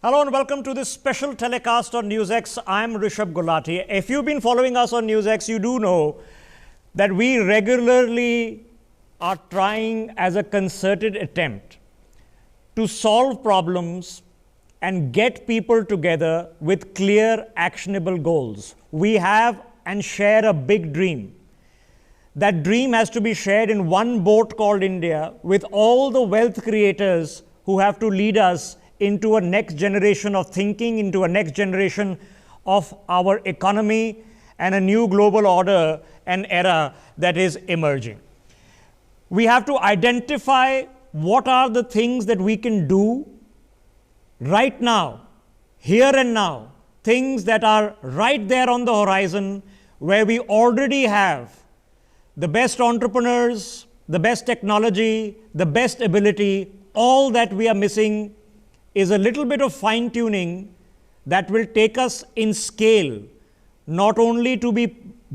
Hello and welcome to this special telecast on NewsX. I'm Rishabh Gulati. If you've been following us on NewsX, you do know that we regularly are trying as a concerted attempt to solve problems and get people together with clear, actionable goals. We have and share a big dream. That dream has to be shared in one boat called India with all the wealth creators who have to lead us into a next generation of thinking, into a next generation of our economy and a new global order and era that is emerging. We have to identify what are the things that we can do right now, here and now, things that are right there on the horizon where we already have the best entrepreneurs, the best technology, the best ability. All that we are missing is a little bit of fine-tuning that will take us in scale, not only to be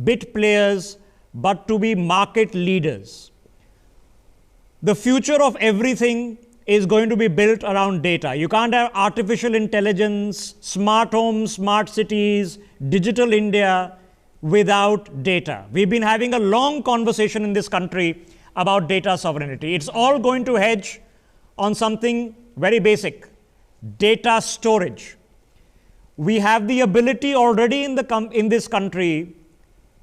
bit players, but to be market leaders. The future of everything is going to be built around data. You can't have artificial intelligence, smart homes, smart cities, digital India without data. We've been having a long conversation in this country about data sovereignty. It's all going to hedge on something very basic: data storage. We have the ability already in this country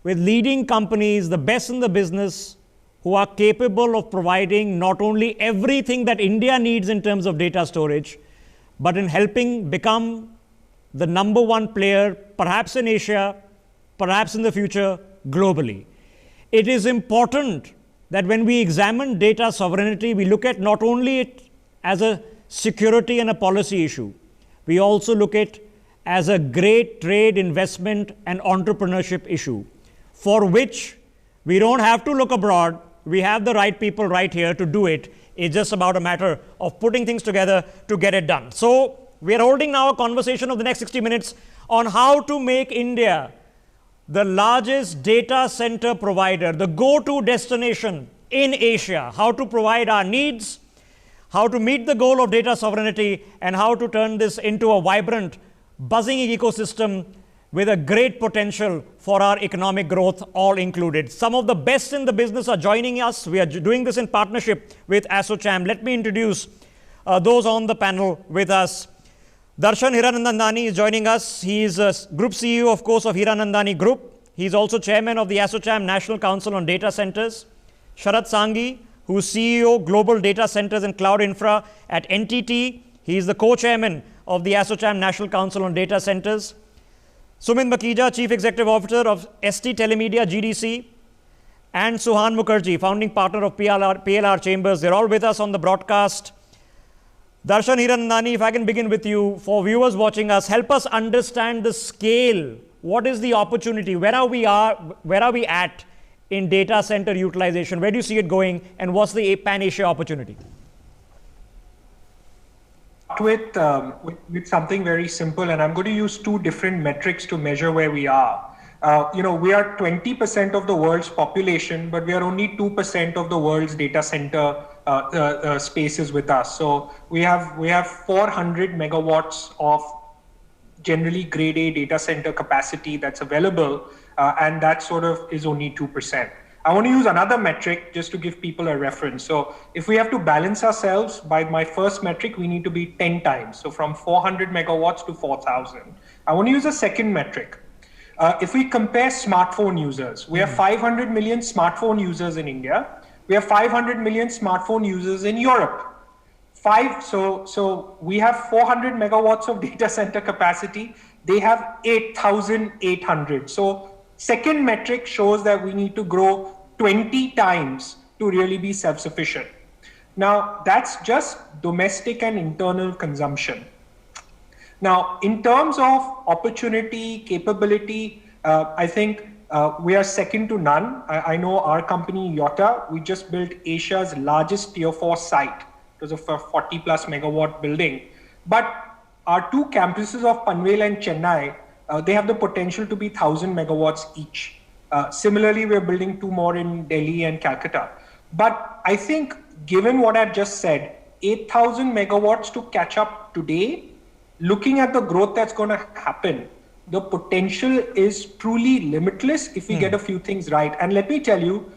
with leading companies, the best in the business, who are capable of providing not only everything that India needs in terms of data storage, but in helping become the number one player, perhaps in Asia, perhaps in the future, globally. It is important that when we examine data sovereignty, we look at not only it as a security and a policy issue, we also look at it as a great trade, investment, and entrepreneurship issue, for which we don't have to look abroad. We have the right people right here to do it. It's just about a matter of putting things together to get it done. So we are holding now a conversation of the next 60 minutes on how to make India the largest data center provider, the go-to destination in Asia, how to provide our needs, how to meet the goal of data sovereignty, and how to turn this into a vibrant, buzzing ecosystem with a great potential for our economic growth, all included. Some of the best in the business are joining us. We are doing this in partnership with ASSOCHAM. Let me introduce those on the panel with us. Darshan Hiranandani is joining us. He is Group CEO, of course, of Hiranandani Group. He is also Chairman of the ASSOCHAM National Council on Data Centers. Sharat Sanghi, who is CEO, Global Data Centers and Cloud Infra at NTT. He is the co-chairman of the ASSOCHAM National Council on Data Centers. Sumit Makhija, Chief Executive Officer of ST Telemedia GDC. And Suhan Mukherjee, founding partner of PLR Chambers. They're all with us on the broadcast. Darshan Hiranandani, if I can begin with you, for viewers watching us, help us understand the scale. What is the opportunity? Where are we at in data center utilization? Where do you see it going? And what's the Pan-Asia opportunity? With something very simple, and I'm going to use two different metrics to measure where we are. We are 20% of the world's population, but we are only 2% of the world's data center spaces with us. So we have 400 megawatts of generally grade A data center capacity that's available, and that sort of is only 2%. I want to use another metric just to give people a reference. So if we have to balance ourselves by my first metric, we need to be 10 times. So from 400 megawatts to 4,000. I want to use a second metric. If we compare smartphone users, we have 500 million smartphone users in India. We have 500 million smartphone users in Europe. So we have 400 megawatts of data center capacity. They have 8,800. So second metric shows that we need to grow 20 times to really be self-sufficient. Now, that's just domestic and internal consumption. Now, in terms of opportunity, capability, I think we are second to none. I know our company, Yotta, we just built Asia's largest tier 4 site. It was a 40 plus megawatt building. But our two campuses of Panvel and Chennai, they have the potential to be 1,000 megawatts each. Similarly, we're building two more in Delhi and Calcutta. But I think given what I've just said, 8,000 megawatts to catch up today looking at the growth that's going to happen, the potential is truly limitless if we get a few things right. And let me tell you,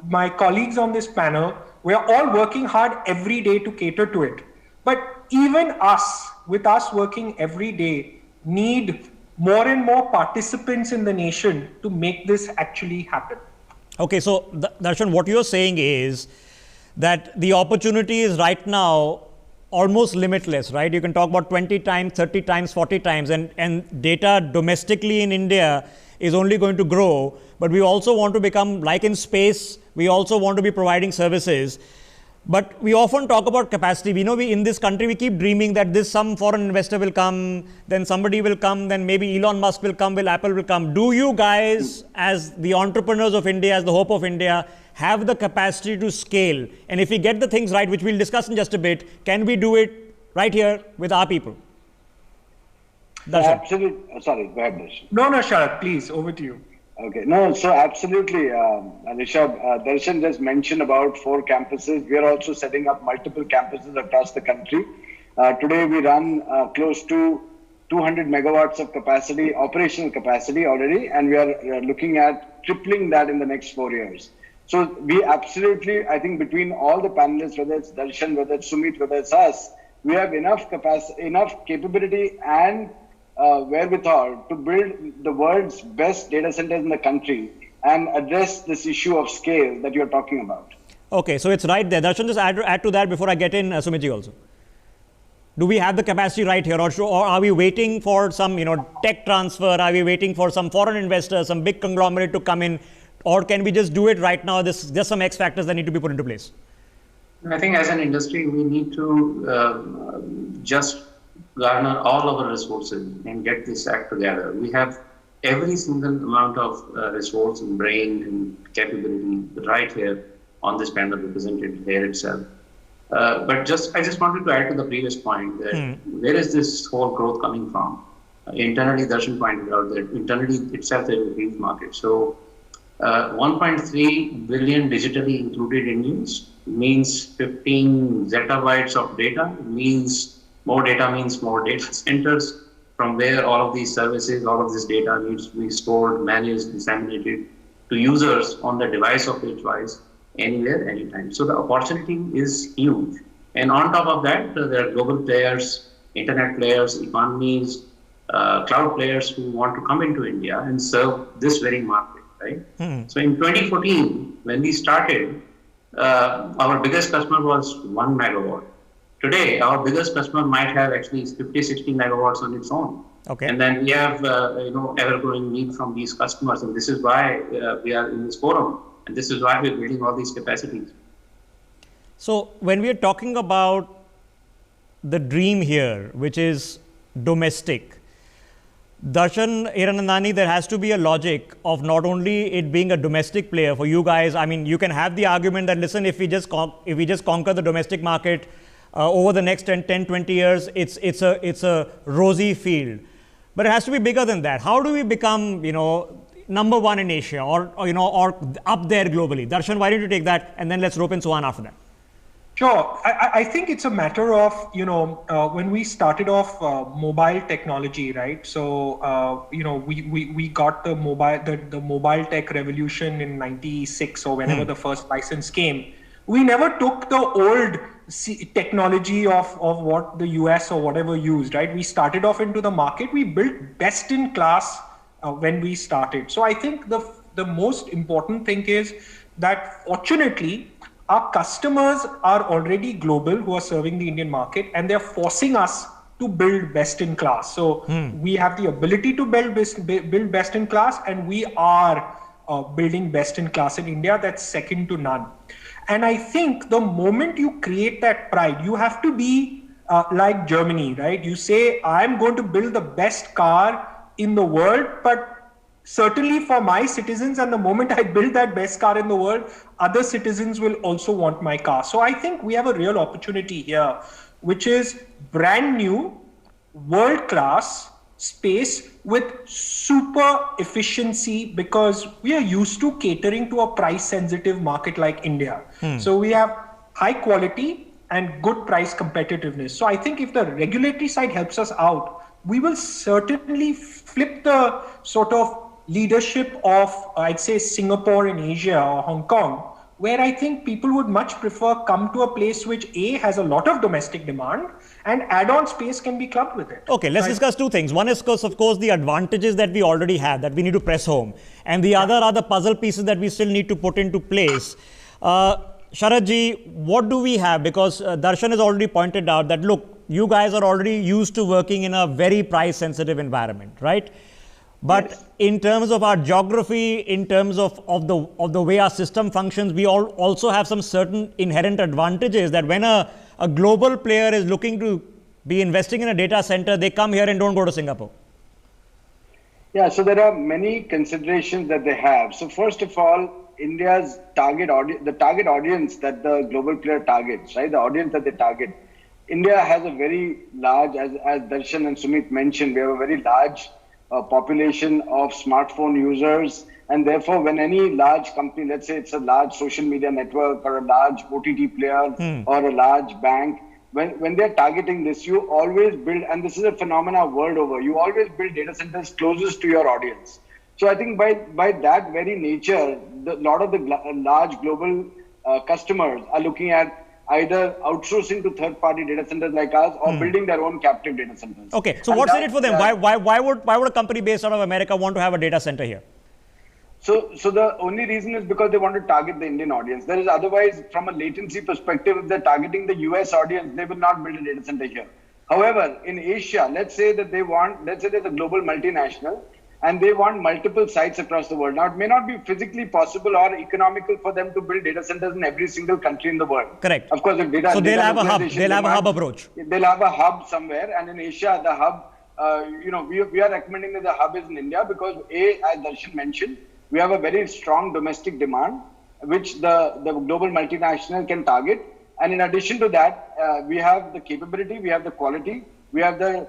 my colleagues on this panel, we are all working hard every day to cater to it. But even us, with us working every day, need more and more participants in the nation to make this actually happen. Okay, so Darshan, what you're saying is that the opportunity is right now almost limitless, right? You can talk about 20 times, 30 times, 40 times, and data domestically in India is only going to grow. But we also want to become, like in space, we also want to be providing services. But we often talk about capacity. We know in this country, we keep dreaming that some foreign investor will come, then somebody will come, then maybe Elon Musk will come, Apple will come. Do you guys, as the entrepreneurs of India, as the hope of India, have the capacity to scale? And if we get the things right, which we'll discuss in just a bit, can we do it right here with our people? Absolutely. Sorry, go ahead, Darshan. No, Sharad, please, over to you. Okay, no, so absolutely, Rishabh, Darshan just mentioned about 4 campuses. We are also setting up multiple campuses across the country. Today we run close to 200 megawatts of capacity, operational capacity already, and we are looking at tripling that in the next 4 years. So we absolutely, I think between all the panelists, whether it's Darshan, whether it's Sumit, whether it's us, we have enough capacity, enough capability and wherewithal to build the world's best data centers in the country and address this issue of scale that you're talking about. Okay, so it's right there. Darshan, just add to that before I get in Sumitji also. Do we have the capacity right here, or are we waiting for some tech transfer? Are we waiting for some foreign investor, some big conglomerate to come in, or can we just do it right now? There's just some X factors that need to be put into place. I think as an industry, we need to just garner all our resources and get this act together. We have every single amount of resource and brain and capability right here on this panel represented here itself. But I just wanted to add to the previous point that where is this whole growth coming from? Internally, Darshan pointed out that internally itself there is a huge market. So 1.3 billion digitally included Indians means 15 zettabytes of data. It means more data centers from where all of these services, all of this data needs to be stored, managed, disseminated to users on the device of their choice, anywhere, anytime. So the opportunity is huge. And on top of that, there are global players, internet players, economies, cloud players who want to come into India and serve this very market, right? So in 2014, when we started, our biggest customer was 1 megawatt. Today, our biggest customer might have actually 50, 60 megawatts on its own. Okay. And then we have, ever-growing need from these customers. And this is why we are in this forum. And this is why we're building all these capacities. So when we are talking about the dream here, which is domestic, Darshan Hiranandani, there has to be a logic of not only it being a domestic player for you guys. I mean, you can have the argument that, listen, if we just conquer the domestic market, over the next 10, 20 years, it's a rosy field. But it has to be bigger than that. How do we become, number one in Asia or up there globally? Darshan, why don't you take that, and then let's rope in Suhan after that. Sure. I think it's a matter of, when we started off mobile technology, right? So, we got the mobile tech revolution in 96 or whenever the first license came. We never took the old technology of what the US or whatever used, right? We started off into the market. We built best in class when we started. So I think the most important thing is that fortunately, our customers are already global who are serving the Indian market, and they're forcing us to build best in class. So we have the ability to build best in class, and we are building best in class in India. That's second to none. And I think the moment you create that pride, you have to be like Germany, right? You say, I'm going to build the best car in the world, but certainly for my citizens, and the moment I build that best car in the world, other citizens will also want my car. So I think we have a real opportunity here, which is brand new, world-class space with super efficiency, because we are used to catering to a price-sensitive market like India. So we have high quality and good price competitiveness. So I think if the regulatory side helps us out, we will certainly flip the sort of leadership of, I'd say, Singapore in Asia or Hong Kong, where I think people would much prefer come to a place which A, has a lot of domestic demand, and add-on space can be clubbed with it. Okay, let's discuss two things. One is, of course, the advantages that we already have that we need to press home. And the other are the puzzle pieces that we still need to put into place. Sharad ji, what do we have? Because Darshan has already pointed out that, look, you guys are already used to working in a very price-sensitive environment, right? But yes, in terms of our geography, in terms of the way our system functions, we also have some certain inherent advantages that when a global player is looking to be investing in a data center, they come here and don't go to Singapore. Yeah, so there are many considerations that they have. So first of all, India's target audience, the target audience that the global player targets, right? The audience that they target. India has a very large, as Darshan and Sumit mentioned, we have a very large population of smartphone users, and therefore when any large company, let's say it's a large social media network or a large OTT player or a large bank, when they're targeting this, you always build, and this is a phenomena world over, you always build data centers closest to your audience. So I think by that very nature, a lot of the large global customers are looking at either outsourcing to third-party data centers like us or building their own captive data centers. Okay, so what's in it for them? Why would a company based out of America want to have a data center here? So the only reason is because they want to target the Indian audience. There is otherwise, from a latency perspective, if they're targeting the US audience, they will not build a data center here. However, in Asia, let's say there's a global multinational, and they want multiple sites across the world. Now, it may not be physically possible or economical for them to build data centers in every single country in the world. Correct. Of course, if so they'll have a hub. They'll have a hub approach. They'll have a hub somewhere, and in Asia, the hub, we are recommending that the hub is in India because as Darshan mentioned, we have a very strong domestic demand, which the global multinational can target. And in addition to that, we have the capability, we have the quality, we have the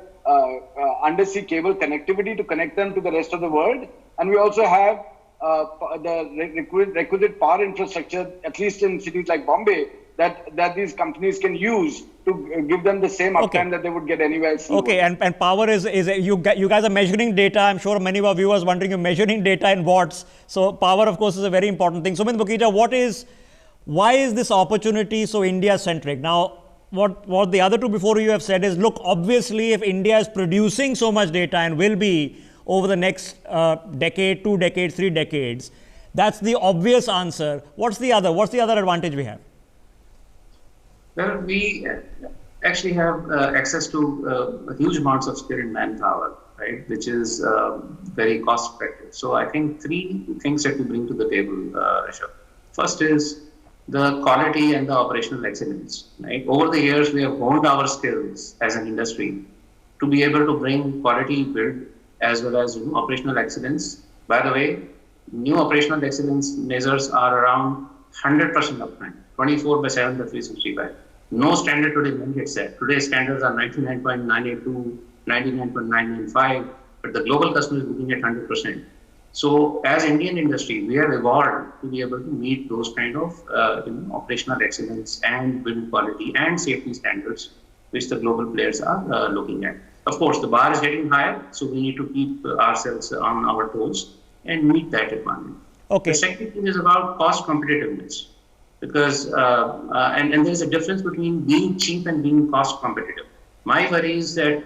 undersea cable connectivity to connect them to the rest of the world. And we also have the requisite power infrastructure, at least in cities like Bombay, that these companies can use to give them the same uptime that they would get anywhere else. Okay, and power is you guys are measuring data. I'm sure many of our viewers wondering, you're measuring data in watts. So power, of course, is a very important thing. Sumit Mukhija, why is this opportunity so India-centric? Now, what the other two before you have said is, look, obviously, if India is producing so much data and will be over the next decade, 2 decades, 3 decades, that's the obvious answer. What's the other advantage we have? Well, we actually have access to huge amounts of skilled manpower, right, which is very cost effective. So I think 3 things that we bring to the table, Rishabh. First is the quality and the operational excellence, right? Over the years, we have honed our skills as an industry to be able to bring quality build as well as operational excellence. By the way, new operational excellence measures are around 100% uptime, 24/7, 365. No standard today mandates that. Today's standards are 99.982, 99.995, but the global customer is looking at 100%. So as Indian industry, we have evolved to be able to meet those kind of operational excellence and build quality and safety standards, which the global players are looking at. Of course, the bar is getting higher, so we need to keep ourselves on our toes and meet that requirement. Okay. The second thing is about cost competitiveness, because and there's a difference between being cheap and being cost competitive. My worry is that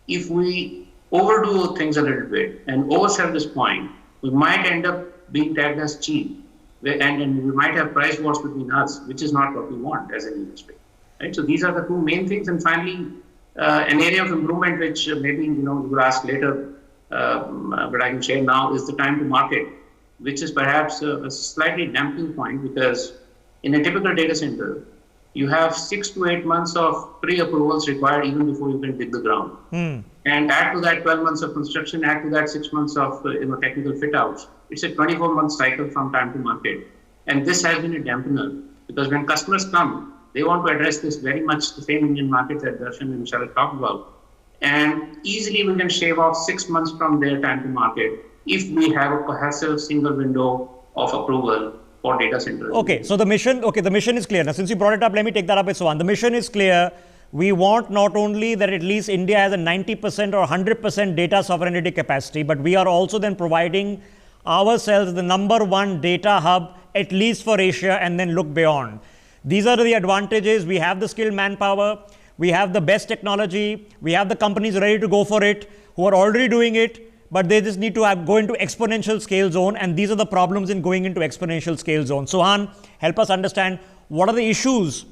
if we overdo things a little bit and oversell this point, we might end up being tagged as cheap, and we might have price wars between us, which is not what we want as an industry. Right? So these are the 2 main things. And finally, an area of improvement, which maybe you will ask later, but I can share now, is the time to market, which is perhaps a slightly damping point, because in a typical data center, you have 6 to 8 months of pre-approvals required even before you can dig the ground. And add to that 12 months of construction, add to that 6 months of technical fit-outs. It's a 24-month cycle from time to market. And this has been a dampener, because when customers come, they want to address this very much the same Indian market that Darshan and Sharad talked about. And easily we can shave off 6 months from their time to market if we have a cohesive single window of approval for data centers. Okay, so the mission is clear. Now, since you brought it up, let me take that up with Sohan. The mission is clear. We want not only that at least India has a 90% or 100% data sovereignty capacity, but we are also then providing ourselves the #1 data hub, at least for Asia, and then look beyond. These are the advantages. We have the skilled manpower. We have the best technology. We have the companies ready to go for it, who are already doing it, but they just need to go into exponential scale zone. And these are the problems in going into exponential scale zone. Sohan, help us understand what are the issues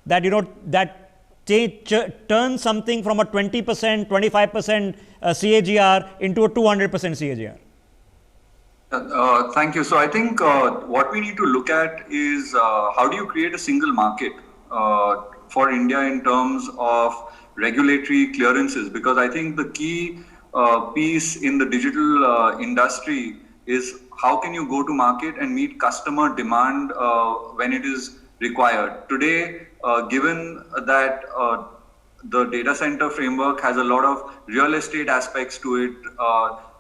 that, that turn something from a 20%, 25% CAGR into a 200% CAGR. Thank you. So I think what we need to look at is how do you create a single market for India in terms of regulatory clearances? Because I think the key piece in the digital industry is how can you go to market and meet customer demand when it is required. Today, given that the data center framework has a lot of real estate aspects to it,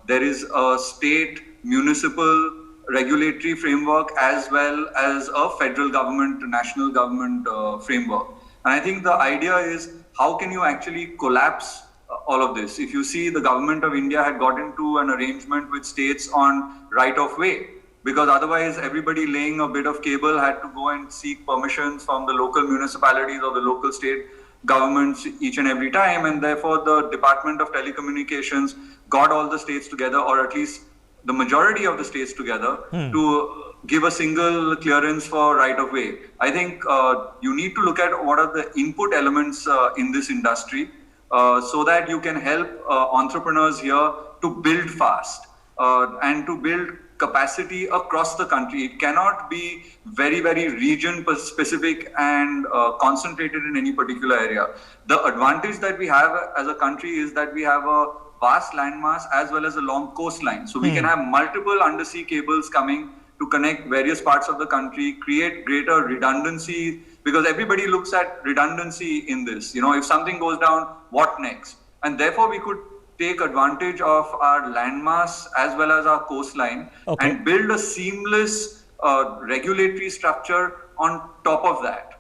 there is a state municipal regulatory framework as well as a federal government, national government framework. And I think the idea is how can you actually collapse all of this? If you see, the government of India had got into an arrangement with states on right of way, because otherwise everybody laying a bit of cable had to go and seek permissions from the local municipalities or the local state governments each and every time. And therefore the Department of Telecommunications got all the states together, or at least the majority of the states together, to give a single clearance for right of way. I think you need to look at what are the input elements in this industry so that you can help entrepreneurs here to build fast and to build capacity across the country. It cannot be very, very region specific and concentrated in any particular area. The advantage that we have as a country is that we have a vast landmass as well as a long coastline. So we can have multiple undersea cables coming to connect various parts of the country, create greater redundancy, because everybody looks at redundancy in this. If something goes down, what next? And therefore we could take advantage of our landmass as well as our coastline and build a seamless regulatory structure on top of that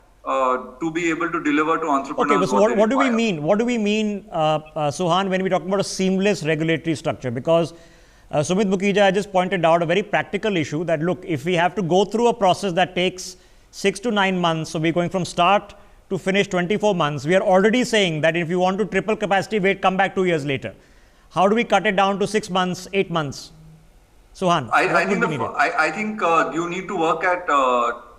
to be able to deliver to entrepreneurs. Okay, so what do we mean? What do we mean, Sohan, when we talk about a seamless regulatory structure? Because Sumit Mukhija, I just pointed out a very practical issue that, look, if we have to go through a process that takes 6 to 9 months, so we're going from start to finish 24 months, we are already saying that if you want to triple capacity, wait, come back 2 years later. How do we cut it down to 6 months, 8 months? Sohan, I think you need to work at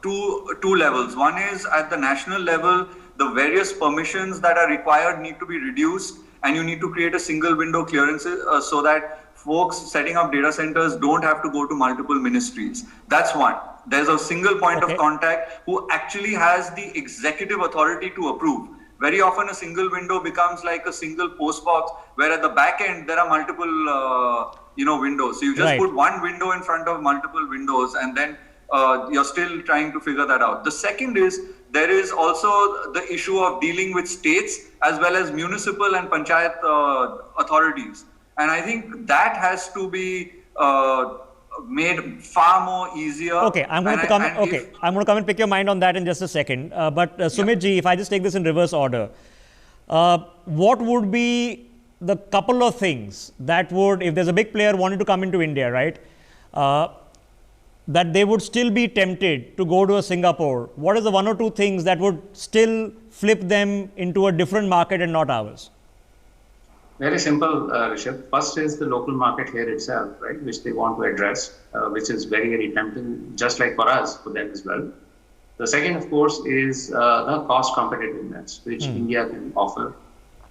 two levels. One is at the national level, the various permissions that are required need to be reduced, and you need to create a single window clearances so that folks setting up data centers don't have to go to multiple ministries. That's one. There's a single point of contact who actually has the executive authority to approve. Very often a single window becomes like a single post box, where at the back end there are multiple windows. So you just put one window in front of multiple windows, and then you're still trying to figure that out. The second is there is also the issue of dealing with states as well as municipal and panchayat authorities. And I think that has to be made far more easier. Okay, I'm going to come and pick your mind on that in just a second. But Sumit ji, if I just take this in reverse order, what would be the couple of things that would, if there's a big player wanting to come into India, right, that they would still be tempted to go to a Singapore? What is the 1 or 2 things that would still flip them into a different market and not ours? Very simple, Rishabh. First is the local market here itself, right, which they want to address, which is very, very tempting, just like for us, for them as well. The second, of course, is the cost competitiveness, which India can offer.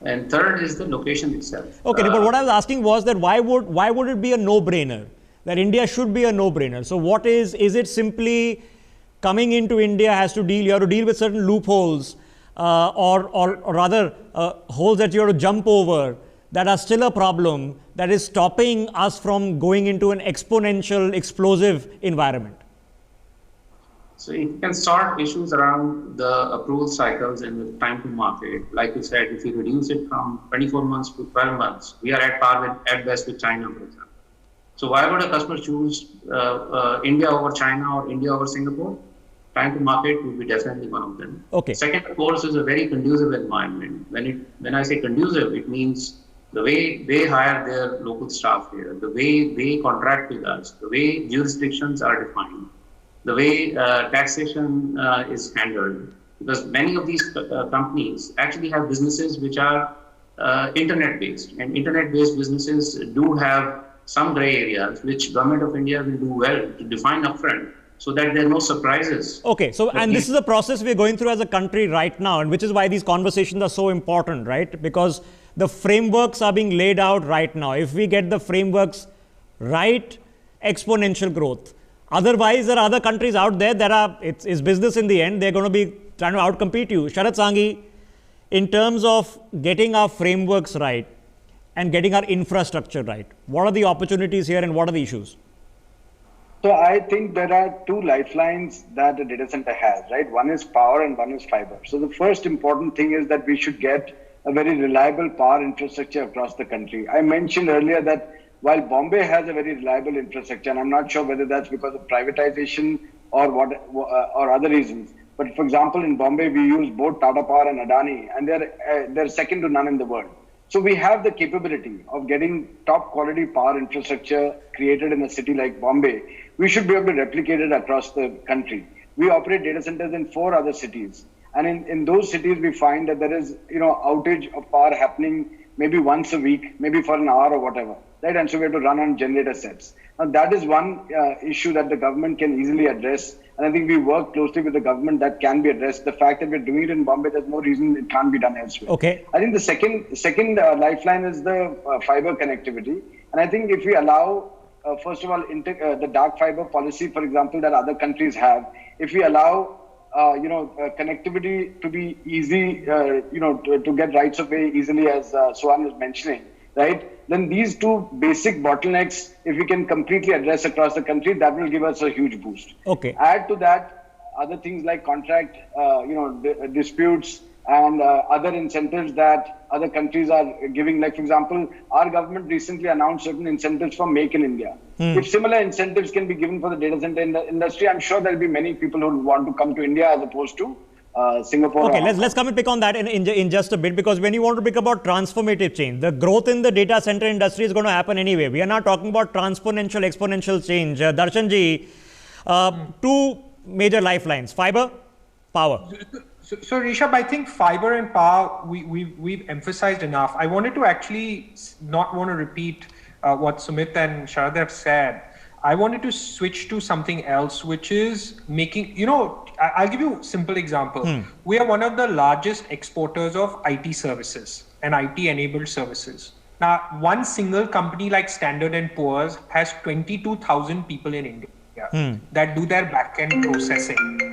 And third is the location itself. Okay, but what I was asking was that why would it be a no-brainer? That India should be a no-brainer. So what is it simply coming into India has to deal, you have to deal with certain loopholes or rather holes that you have to jump over that are still a problem that is stopping us from going into an exponential, explosive environment? So you can start issues around the approval cycles and the time to market. Like you said, if you reduce it from 24 months to 12 months, we are at par with, at best with China, for example. So why would a customer choose India over China or India over Singapore? Time to market would be definitely one of them. Okay. Second, of course, is a very conducive environment. When I say conducive, it means the way they hire their local staff here, the way they contract with us, the way jurisdictions are defined, the way taxation is handled. Because many of these companies actually have businesses which are internet-based, and internet-based businesses do have some gray areas which Government of India will do well to define upfront, so that there are no surprises. Okay, so and this is a process we're going through as a country right now, and which is why these conversations are so important, right? Because the frameworks are being laid out right now. If we get the frameworks right, exponential growth. Otherwise, there are other countries out there that are, it's business in the end. They're going to be trying to outcompete you. Sharath Sanghi, in terms of getting our frameworks right and getting our infrastructure right, what are the opportunities here and what are the issues? So I think there are two lifelines that a data center has, right? One is power and one is fiber. So the first important thing is that we should get a very reliable power infrastructure across the country. I mentioned earlier that while Bombay has a very reliable infrastructure, and I'm not sure whether that's because of privatization or or other reasons, but for example, in Bombay, we use both Tata Power and Adani, and they're second to none in the world. So we have the capability of getting top quality power infrastructure created in a city like Bombay. We should be able to replicate it across the country. We operate data centers in 4 other cities. And in those cities, we find that there is, outage of power happening maybe once a week, maybe for an hour or whatever, right? And so we have to run on generator sets. Now that is one issue that the government can easily address. And I think we work closely with the government that can be addressed. The fact that we're doing it in Bombay, there's no reason it can't be done elsewhere. Okay. I think the second lifeline is the fiber connectivity. And I think if we allow, first of all, the dark fiber policy, for example, that other countries have, if we allow connectivity to be easy, to get rights of way easily, as Suhan was mentioning, right? Then these two basic bottlenecks, if we can completely address across the country, that will give us a huge boost. Okay. Add to that other things like contract, disputes and other incentives that other countries are giving. Like, for example, our government recently announced certain incentives for Make in India. If similar incentives can be given for the data center industry, I'm sure there'll be many people who want to come to India as opposed to Singapore. Okay, let's come and pick on that in just a bit, because when you want to pick about transformative change, the growth in the data center industry is going to happen anyway. We are not talking about exponential change. Darshan ji, 2 major lifelines: fiber, power. So Rishabh, I think fiber and power, we've emphasized enough. I wanted to actually not want to repeat what Sumit and Sharath have said. I wanted to switch to something else, which is making, I'll give you a simple example. We are one of the largest exporters of IT services and IT enabled services. Now, one single company like Standard & Poor's has 22,000 people in India that do their back-end processing.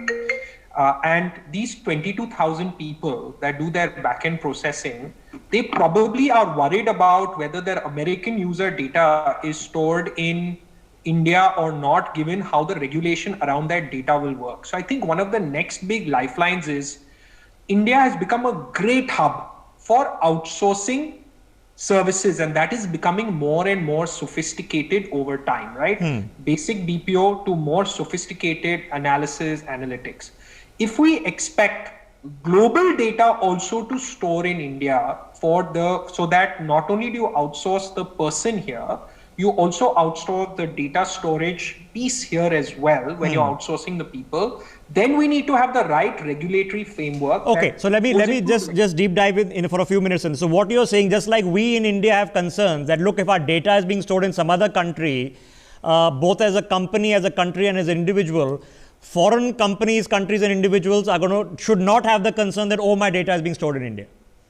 And these 22,000 people that do their back-end processing, they probably are worried about whether their American user data is stored in India or not, given how the regulation around that data will work. So I think one of the next big lifelines is India has become a great hub for outsourcing services, and that is becoming more and more sophisticated over time, right? Basic BPO to more sophisticated analysis, analytics. If we expect global data also to store in India so that not only do you outsource the person here, you also outsource the data storage piece here as well when you're outsourcing the people, then we need to have the right regulatory framework. Okay, so let me just deep dive in for a few minutes. And so what you're saying, just like we in India have concerns that, look, if our data is being stored in some other country, both as a company, as a country, and as an individual, foreign companies, countries, and individuals should not have the concern that, oh, my data is being stored in India.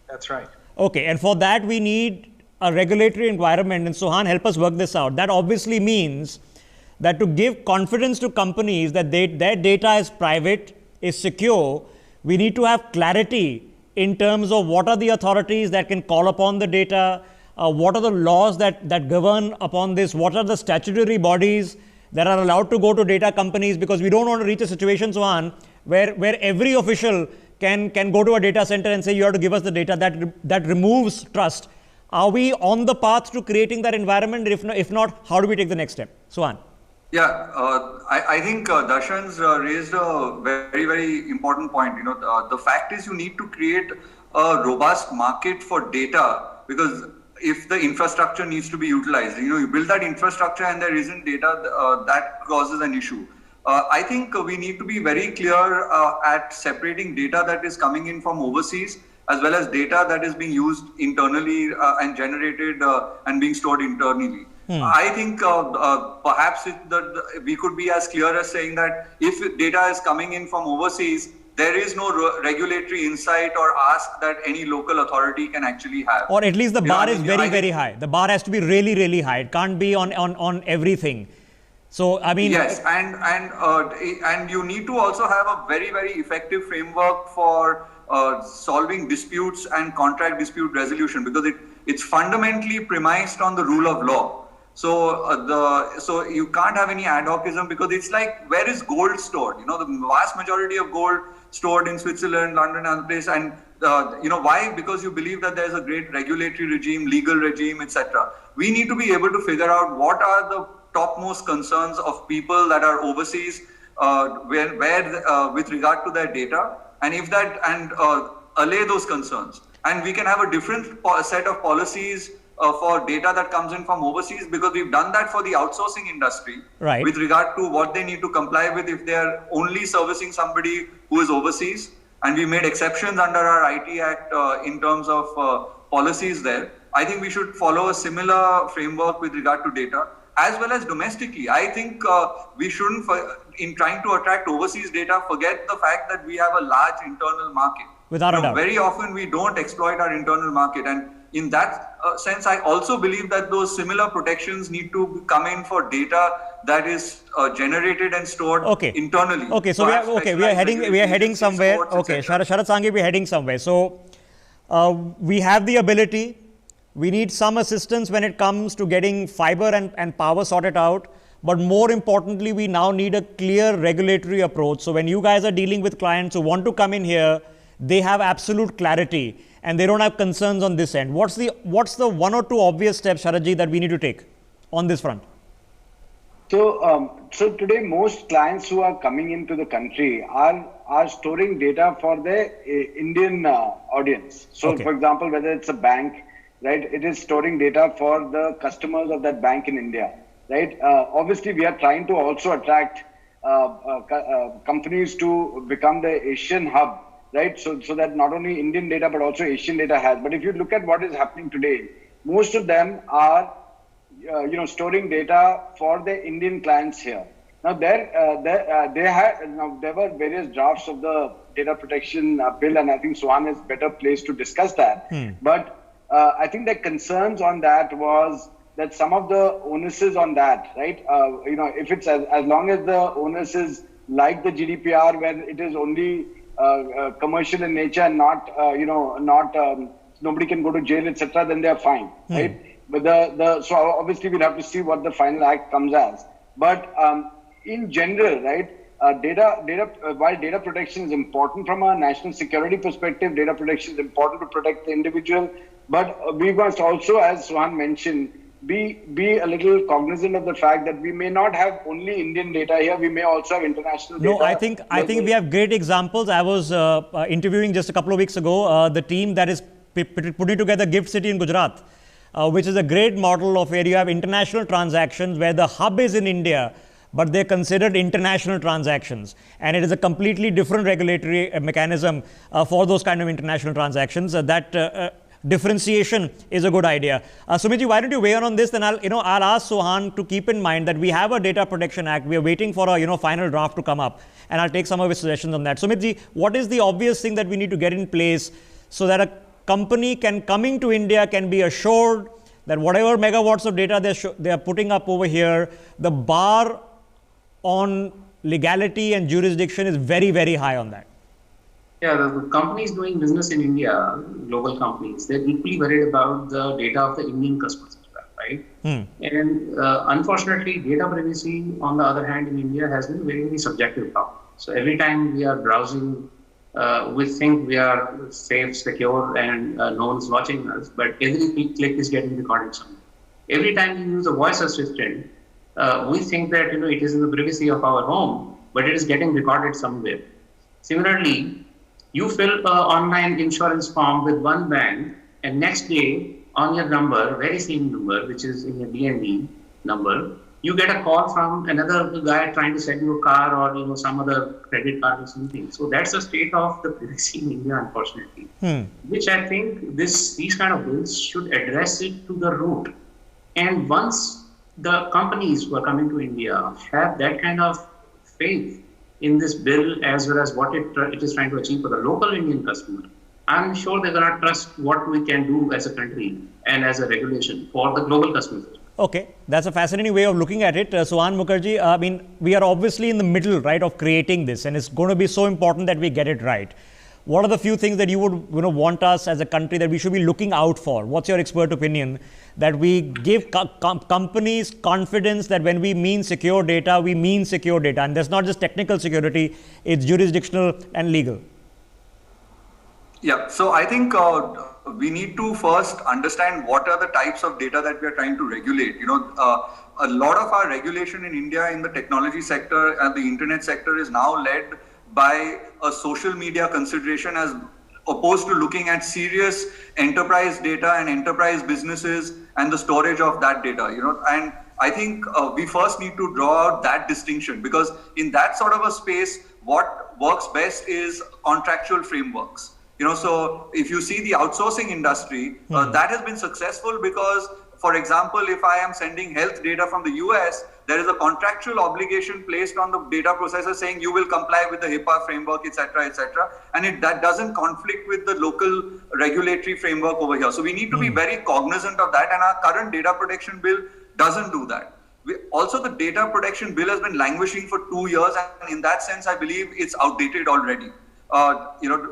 That's right. Okay, and for that we need a regulatory environment, and Suhan, help us work this out. That obviously means that to give confidence to companies that their data is private, is secure, we need to have clarity in terms of what are the authorities that can call upon the data, what are the laws that govern upon this, what are the statutory bodies that are allowed to go to data companies, because we don't want to reach a situation, Suhan, where every official can go to a data center and say, you have to give us the data. That removes trust. Are we on the path to creating that environment? If not, how do we take the next step? Suhan. Yeah, I think Darshan's raised a very, very important point. The fact is you need to create a robust market for data, because if the infrastructure needs to be utilized, you build that infrastructure and there isn't data, that causes an issue. I think we need to be very clear at separating data that is coming in from overseas as well as data that is being used internally and generated and being stored internally. I think perhaps we could be as clear as saying that if data is coming in from overseas, there is no regulatory insight or ask that any local authority can actually have. Or at least the bar is very, very high. The bar has to be really, really high. It can't be on everything. So, I mean... Yes, and you need to also have a very, very effective framework for solving disputes and contract dispute resolution, because it's fundamentally premised on the rule of law. So you can't have any ad hocism, because it's like, where is gold stored? The vast majority of gold stored in Switzerland, London, and other place. And why? Because you believe that there's a great regulatory regime, legal regime, etc. We need to be able to figure out what are the topmost concerns of people that are overseas, with regard to their data, and if that allay those concerns. And we can have a different set of policies for data that comes in from overseas, because we've done that for the outsourcing industry, right, with regard to what they need to comply with if they're only servicing somebody who is overseas. And we made exceptions under our IT Act in terms of policies there. I think we should follow a similar framework with regard to data, as well as domestically. I think we shouldn't, in trying to attract overseas data, forget the fact that we have a large internal market. Without a doubt. Very often we don't exploit our internal market. And in that sense, I also believe that those similar protections need to come in for data that is generated and stored internally. Okay, so we are heading somewhere. Okay, Sharad Sanghi, we are heading somewhere. So we have the ability. We need some assistance when it comes to getting fiber and power sorted out. But more importantly, we now need a clear regulatory approach. So when you guys are dealing with clients who want to come in here, they have absolute clarity and they don't have concerns on this end. What's the one or two obvious steps, Sharadji, that we need to take on this front? So today most clients who are coming into the country are storing data for the Indian audience. So for example, whether it's a bank, right, it is storing data for the customers of that bank in India, right? Obviously, we are trying to also attract companies to become the Asian hub, right? So that not only Indian data, but also Asian data has. But if you look at what is happening today, most of them are, storing data for the Indian clients here. Now, there were various drafts of the data protection bill, and I think Suhan is better placed to discuss that. But I think the concerns on that was that some of the onuses on that, right? If it's as long as the onus is like the GDPR, where it is only commercial in nature and not nobody can go to jail, etc., then they are fine, right? But so obviously we'll have to see what the final act comes as. But in general, right? While data protection is important from a national security perspective, data protection is important to protect the individual. But we must also, as Suhan mentioned, be a little cognizant of the fact that we may not have only Indian data here. We may also have international data. No, I think we have great examples. I was interviewing just a couple of weeks ago the team that is putting together Gift City in Gujarat, which is a great model of where you have international transactions where the hub is in India, but they're considered international transactions. And it is a completely different regulatory mechanism for those kind of international transactions. Differentiation is a good idea. Sumitji, why don't you weigh in on this? Then I'll ask Suhan to keep in mind that we have a Data Protection Act. We are waiting for a final draft to come up, and I'll take some of his suggestions on that. Sumitji, what is the obvious thing that we need to get in place so that a company coming to India can be assured that whatever megawatts of data they are putting up over here, the bar on legality and jurisdiction is very, very high on that? Yeah, the companies doing business in India, global companies, they're equally worried about the data of the Indian customers as well, right? And unfortunately, data privacy, on the other hand, in India has been very, very subjective problem. So every time we are browsing we think we are safe, secure, and no one's watching us, but every click is getting recorded somewhere. Every time you use a voice assistant, we think that it is in the privacy of our home, but it is getting recorded somewhere. Similarly, you fill an online insurance form with one bank, and next day on your number, very same number, which is in your DND number, you get a call from another guy trying to sell you a car or some other credit card or something. So that's the state of the privacy in India, unfortunately. Which I think these kind of bills should address it to the root. And once the companies who are coming to India have that kind of faith in this bill as well as what it is trying to achieve for the local Indian customer, I'm sure they're going to trust what we can do as a country and as a regulation for the global customers. Okay, that's a fascinating way of looking at it. Suhan Mukherjee, I mean, we are obviously in the middle, right, of creating this, and it's going to be so important that we get it right. What are the few things that you would want us as a country that we should be looking out for? What's your expert opinion that we give companies confidence that when we mean secure data, we mean secure data, and that's not just technical security, it's jurisdictional and legal? Yeah, so I think we need to first understand what are the types of data that we are trying to regulate. A lot of our regulation in India in the technology sector and the internet sector is now led by a social media consideration as opposed to looking at serious enterprise data and enterprise businesses and the storage of that data, and I think we first need to draw out that distinction, because in that sort of a space, what works best is contractual frameworks. So if you see the outsourcing industry, that has been successful because, for example, if I am sending health data from the US, there is a contractual obligation placed on the data processor saying you will comply with the HIPAA framework, etc., and that doesn't conflict with the local regulatory framework over here. So we need to be very cognizant of that, and our current data protection bill doesn't do that. Also, the data protection bill has been languishing for 2 years, and in that sense, I believe it's outdated already.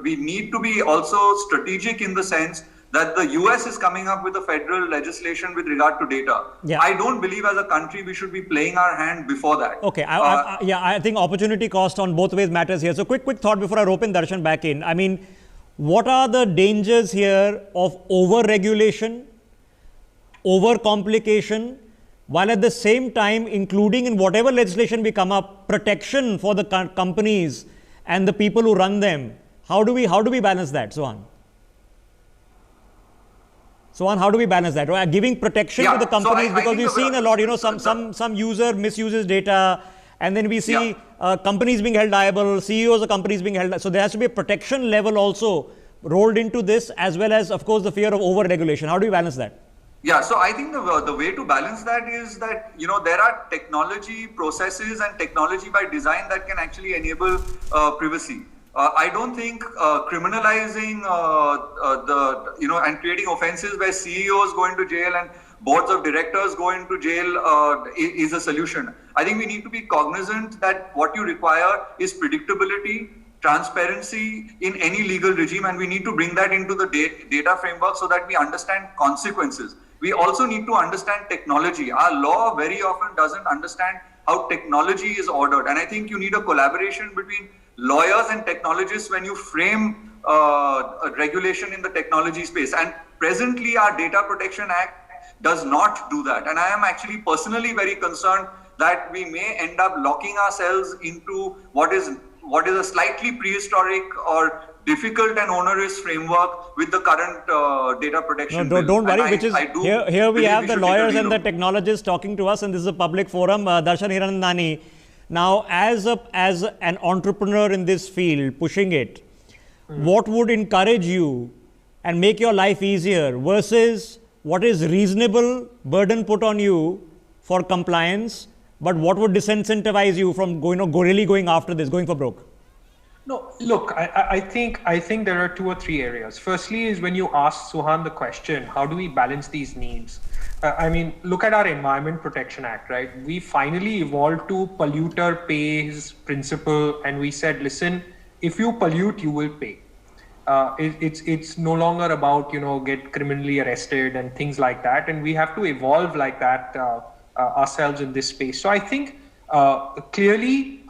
We need to be also strategic in the sense that the US is coming up with a federal legislation with regard to data. Yeah. I don't believe as a country we should be playing our hand before that. Okay, I think opportunity cost on both ways matters here. So quick thought before I rope in Darshan back in. I mean, what are the dangers here of over-regulation, over-complication, while at the same time including in whatever legislation we come up, protection for the companies and the people who run them? How do we balance that, Suhan? Suhan, how do we balance that? Giving protection to the companies, so because we've seen a lot, some user misuses data, and then we see companies being held liable, CEOs of companies being held. So there has to be a protection level also rolled into this, as well as, of course, the fear of over-regulation. How do we balance that? Yeah, so I think the way to balance that is that, there are technology processes and technology by design that can actually enable privacy. I don't think criminalizing and creating offenses where CEOs go into jail and boards of directors go into jail is a solution. I think we need to be cognizant that what you require is predictability, transparency in any legal regime, and we need to bring that into the data framework so that we understand consequences. We also need to understand technology. Our law very often doesn't understand how technology is ordered, and I think you need a collaboration between lawyers and technologists when you frame a regulation in the technology space. And presently, our Data Protection Act does not do that. And I am actually personally very concerned that we may end up locking ourselves into what is a slightly prehistoric or difficult and onerous framework with the current data protection bill. Don't worry, here we have the lawyers and the technologists talking to us, and this is a public forum. Darshan Hiranandani, now as an entrepreneur in this field, pushing it, what would encourage you and make your life easier versus what is reasonable burden put on you for compliance, but what would disincentivize you from really going after this, going for broke? No, look, I think there are 2 or 3 areas. Firstly is when you ask Suhan the question, how do we balance these needs? Look at our Environment Protection Act, right? We finally evolved to polluter pays principle, and we said, listen, if you pollute, you will pay. It's no longer about, get criminally arrested and things like that. And we have to evolve like that ourselves in this space. So I think clearly,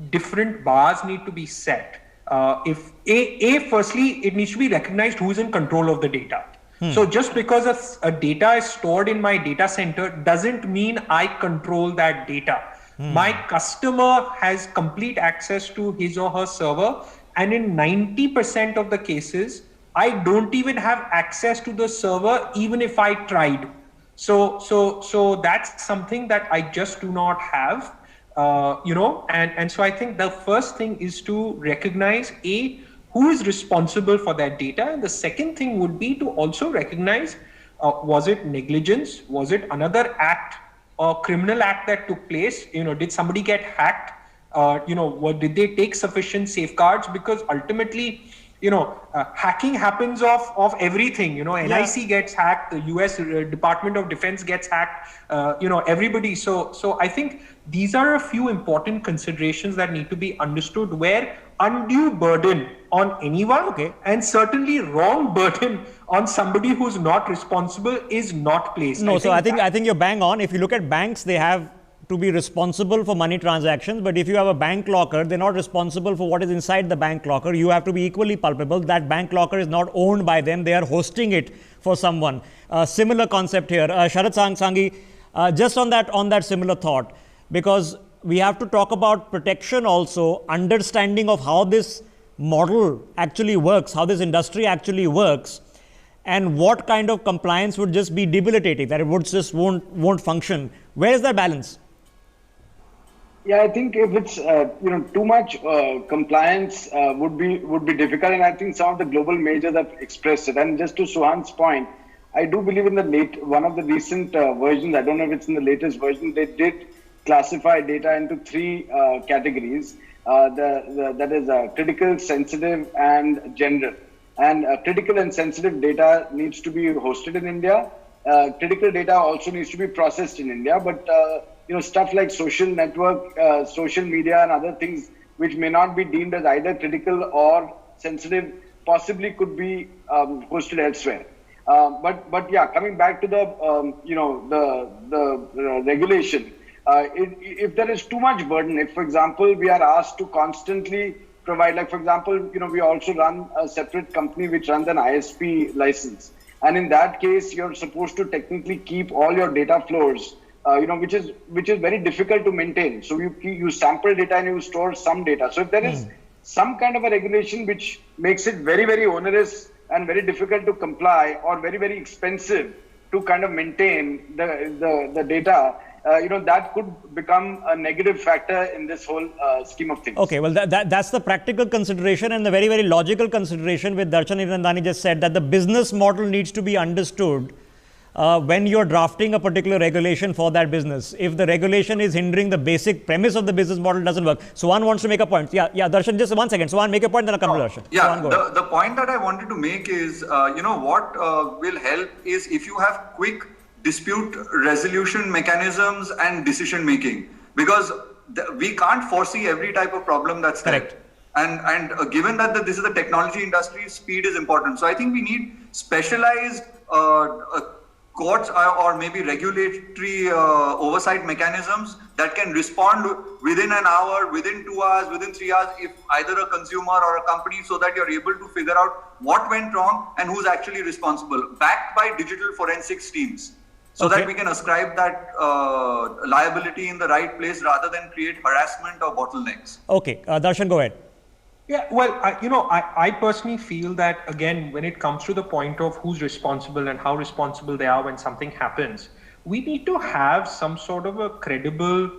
different bars need to be set if firstly, it needs to be recognized who is in control of the data. So just because a data is stored in my data center doesn't mean I control that data. My customer has complete access to his or her server, and in 90% of the cases, I don't even have access to the server even if I tried. So that's something that I just do not have, and so I think the first thing is to recognize who is responsible for that data, and the second thing would be to also recognize was it negligence, was it another act or criminal act that took place? Did somebody get hacked? Did they take sufficient safeguards? Because ultimately, hacking happens of everything. NIC gets hacked, the US Department of Defense gets hacked, everybody. So I think these are a few important considerations that need to be understood, where undue burden on anyone and certainly wrong burden on somebody who's not responsible is not placed. No, I think you're bang on. If you look at banks, they have to be responsible for money transactions, but if you have a bank locker, they're not responsible for what is inside the bank locker. You have to be equally culpable. That bank locker is not owned by them, they are hosting it for someone. Similar concept here. Sharad Sanghi, just on that similar thought, because we have to talk about protection also, understanding of how this model actually works, how this industry actually works, and what kind of compliance would just be debilitating, that it would just won't function. Where is that balance? Yeah, I think if it's too much compliance would be difficult, and I think some of the global majors have expressed it. And just to Suhan's point, I do believe in one of the recent versions. I don't know if it's in the latest version. They did classify data into three categories. That is critical, sensitive, and general. And critical and sensitive data needs to be hosted in India. Critical data also needs to be processed in India, but stuff like social network, social media, and other things which may not be deemed as either critical or sensitive possibly could be hosted elsewhere. But yeah, coming back to the regulation, if there is too much burden, if for example we are asked to constantly provide, like for example, we also run a separate company which runs an ISP license, and in that case you're supposed to technically keep all your data flows, which is very difficult to maintain. So you sample data and you store some data. So if there is some kind of a regulation which makes it very, very onerous and very difficult to comply, or very, very expensive to kind of maintain the data, that could become a negative factor in this whole scheme of things. Okay, well, that's the practical consideration, and the very, very logical consideration which Darshan Hirandani just said, that the business model needs to be understood when you're drafting a particular regulation for that business. If the regulation is hindering the basic premise of the business model, it doesn't work. Suhan wants to make a point. Yeah, Darshan, just 1 second. Suhan, make a point, then I'll come to Darshan. Yeah, Suhan, the point that I wanted to make is, what will help is if you have quick dispute resolution mechanisms and decision making, because we can't foresee every type of problem that's correct. And given that this is the technology industry, speed is important. So I think we need specialized courts or maybe regulatory oversight mechanisms that can respond within an hour, within 2 hours, within 3 hours, if either a consumer or a company, so that you're able to figure out what went wrong and who's actually responsible, backed by digital forensics teams, so that we can ascribe that liability in the right place rather than create harassment or bottlenecks. Okay, Darshan, go ahead. Yeah, well, I personally feel that, again, when it comes to the point of who's responsible and how responsible they are when something happens, we need to have some sort of a credible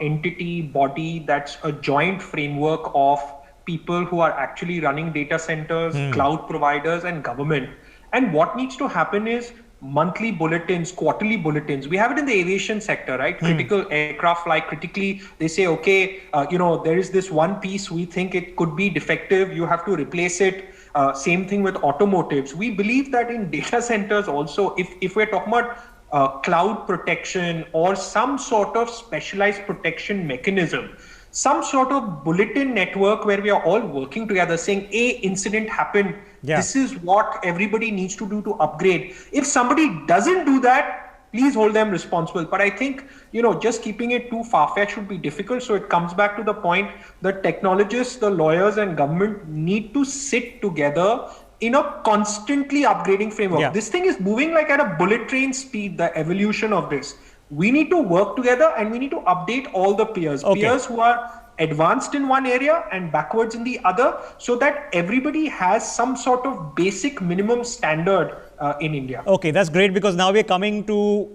entity, body that's a joint framework of people who are actually running data centers, cloud providers, and government. And what needs to happen is monthly bulletins, quarterly bulletins. We have it in the aviation sector, right? Critical aircraft flight, critically, they say, okay, there is this one piece, we think it could be defective, you have to replace it. Same thing with automotives. We believe that in data centers also, if we're talking about cloud protection or some sort of specialized protection mechanism, some sort of bulletin network where we are all working together saying, incident happened. Yeah. This is what everybody needs to do to upgrade. If somebody doesn't do that, please hold them responsible. But I think, just keeping it too far-fetched would be difficult. So it comes back to the point that technologists, the lawyers and government need to sit together in a constantly upgrading framework. Yeah. This thing is moving like at a bullet train speed, the evolution of this. We need to work together and we need to update all the peers. Okay. Peers who are advanced in one area and backwards in the other, so that everybody has some sort of basic minimum standard in India. Okay, that's great, because now we're coming to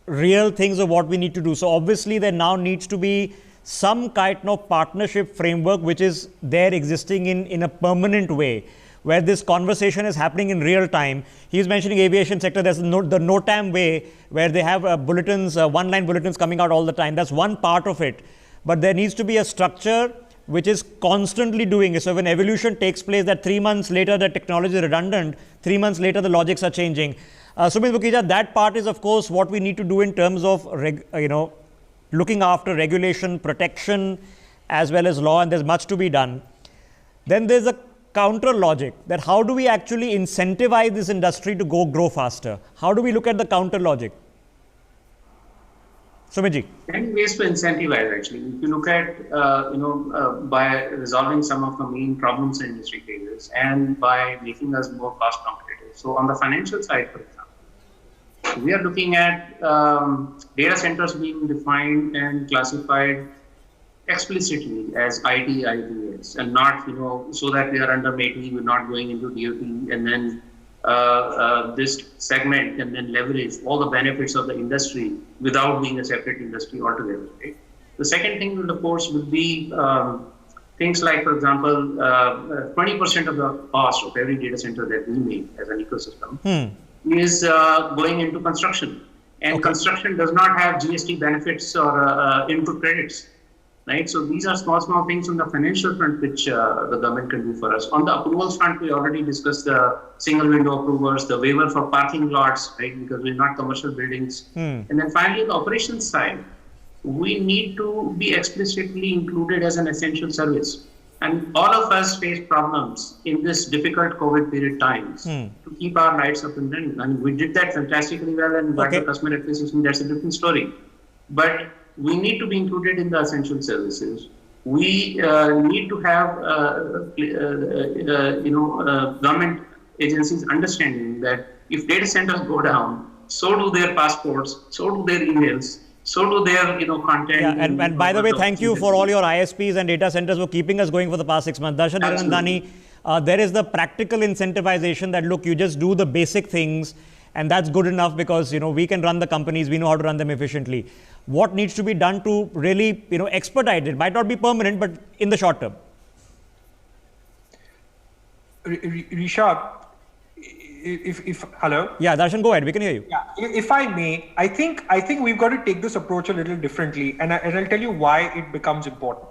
real things of what we need to do. So obviously there now needs to be some kind of partnership framework which is there existing in a permanent way, where this conversation is happening in real time. He's mentioning aviation sector. There's the NOTAM way, where they have bulletins, one-line bulletins coming out all the time. That's one part of it. But there needs to be a structure which is constantly doing it. So when evolution takes place, that 3 months later the technology is redundant, 3 months later the logics are changing. Sumit Mukhija, that part is of course what we need to do in terms of looking after regulation, protection, as well as law, and there's much to be done. Then there's a counter logic, that how do we actually incentivize this industry to grow faster? How do we look at the counter logic? Sumit. Many ways to incentivize, actually. If you look at, by resolving some of the main problems the industry faces and by making us more cost competitive. So on the financial side, for example, we are looking at data centers being defined and classified explicitly as ITs and not, so that we are under MATI, we're not going into DOT, and then this segment and then leverage all the benefits of the industry without being a separate industry altogether. Right? The second thing will, of course, will be things like, for example, 20% of the cost of every data center that we make as an ecosystem is going into construction. And construction does not have GST benefits or input credits. Right, so these are small things on the financial front which the government can do for us. On the approvals front, we already discussed the single window approvers, the waiver for parking lots, right, because we're not commercial buildings. And then finally, the operations side, we need to be explicitly included as an essential service. And all of us face problems in this difficult COVID period times to keep our lights up and running. And we did that fantastically well, and got the customer appreciation. That's a different story. But we need to be included in the essential services. We need to have, government agencies understanding that if data centers go down, so do their passports, so do their emails, so do their content. Yeah, and by the way, thank you for all your ISPs and data centers for keeping us going for the past 6 months. Darshan Hiranandani, there is the practical incentivization that, look, you just do the basic things, and that's good enough because, we can run the companies, we know how to run them efficiently. What needs to be done to really, expedite it? Might not be permanent, but in the short term. Rishabh, if hello? Yeah, Darshan, go ahead. We can hear you. Yeah, if I may, I think we've got to take this approach a little differently, and I'll tell you why it becomes important.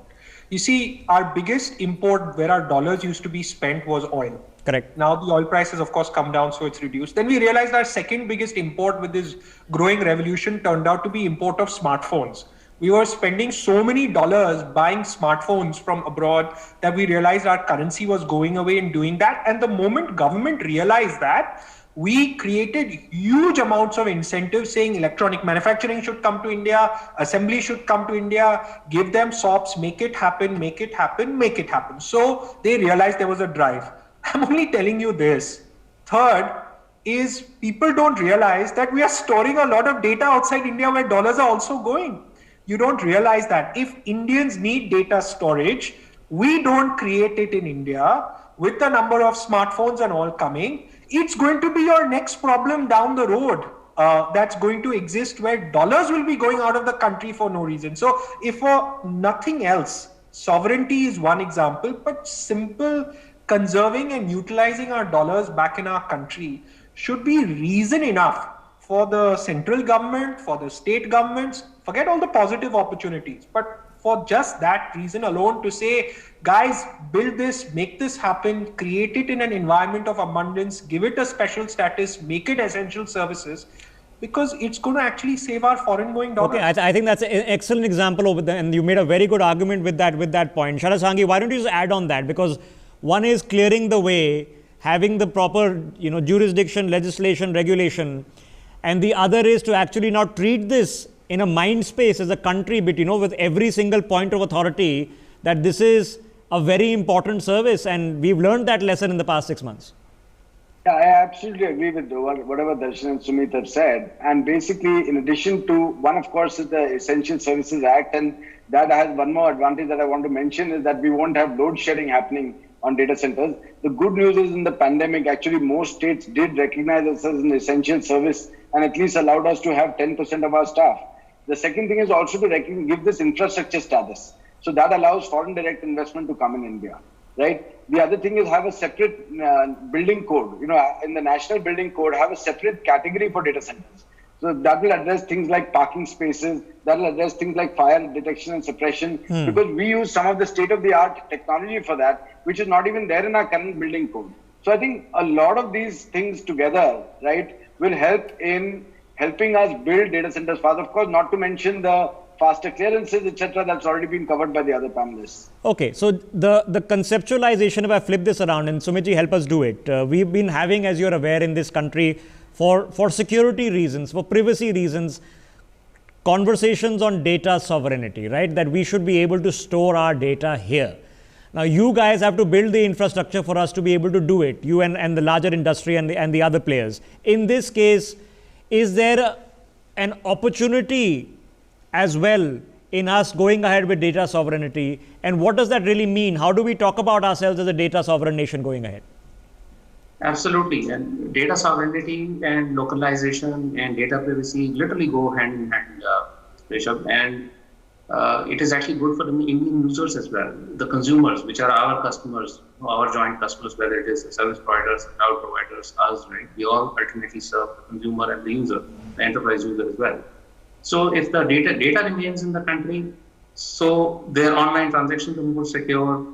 You see, our biggest import where our dollars used to be spent was oil. Correct. Now the oil price has of course come down, so it's reduced. Then we realized our second biggest import with this growing revolution turned out to be import of smartphones. We were spending so many dollars buying smartphones from abroad that we realized our currency was going away in doing that. And the moment government realized that, we created huge amounts of incentives saying electronic manufacturing should come to India, assembly should come to India, give them SOPs, make it happen, make it happen, make it happen. So they realized there was a drive. I'm only telling you this. Third is people don't realize that we are storing a lot of data outside India where dollars are also going. You don't realize that if Indians need data storage, we don't create it in India with the number of smartphones and all coming. It's going to be your next problem down the road that's going to exist where dollars will be going out of the country for no reason. So if for nothing else, sovereignty is one example, but simple conserving and utilizing our dollars back in our country should be reason enough for the central government, for the state governments, forget all the positive opportunities, but for just that reason alone to say, guys, build this, make this happen, create it in an environment of abundance, give it a special status, make it essential services, because it's going to actually save our foreign going dollars. Okay, I think that's an excellent example over there, and you made a very good argument with that point. Sharad Sanghi, why don't you just add on that? Because one is clearing the way, having the proper, jurisdiction, legislation, regulation, and the other is to actually now treat this in a mind space as a country, but with every single point of authority, that this is a very important service, and we've learned that lesson in the past 6 months. Yeah, I absolutely agree with whatever Darshan and Sumit have said. And basically, in addition to one, of course, is the Essential Services Act, and that has one more advantage that I want to mention is that we won't have load shedding happening on data centers. The good news is in the pandemic, actually, most states did recognize us as an essential service and at least allowed us to have 10% of our staff. The second thing is also to give this infrastructure status. So that allows foreign direct investment to come in India, right? The other thing is have a separate building code. In the national building code, have a separate category for data centers. So that will address things like parking spaces, that will address things like fire detection and suppression, because we use some of the state-of-the-art technology for that, which is not even there in our current building code. So I think a lot of these things together, right, will help in helping us build data centers fast. Of course, not to mention the faster clearances, etc., that's already been covered by the other panelists. Okay, so the conceptualization, if I flip this around, and Sumitji, help us do it. We've been having, as you're aware, in this country, for security reasons, for privacy reasons, conversations on data sovereignty, right? That we should be able to store our data here. Now, you guys have to build the infrastructure for us to be able to do it, you and the larger industry and the other players. In this case, is there an opportunity as well in us going ahead with data sovereignty? And what does that really mean? How do we talk about ourselves as a data sovereign nation going ahead? Absolutely. And data sovereignty and localization and data privacy literally go hand in hand, Rishabh. And it is actually good for the Indian users as well. The consumers, which are our customers, our joint customers, whether it is the service providers, cloud providers, us, right? We all ultimately serve the consumer and the user, the enterprise user as well. So if the data remains in the country, so their online transactions are more secure,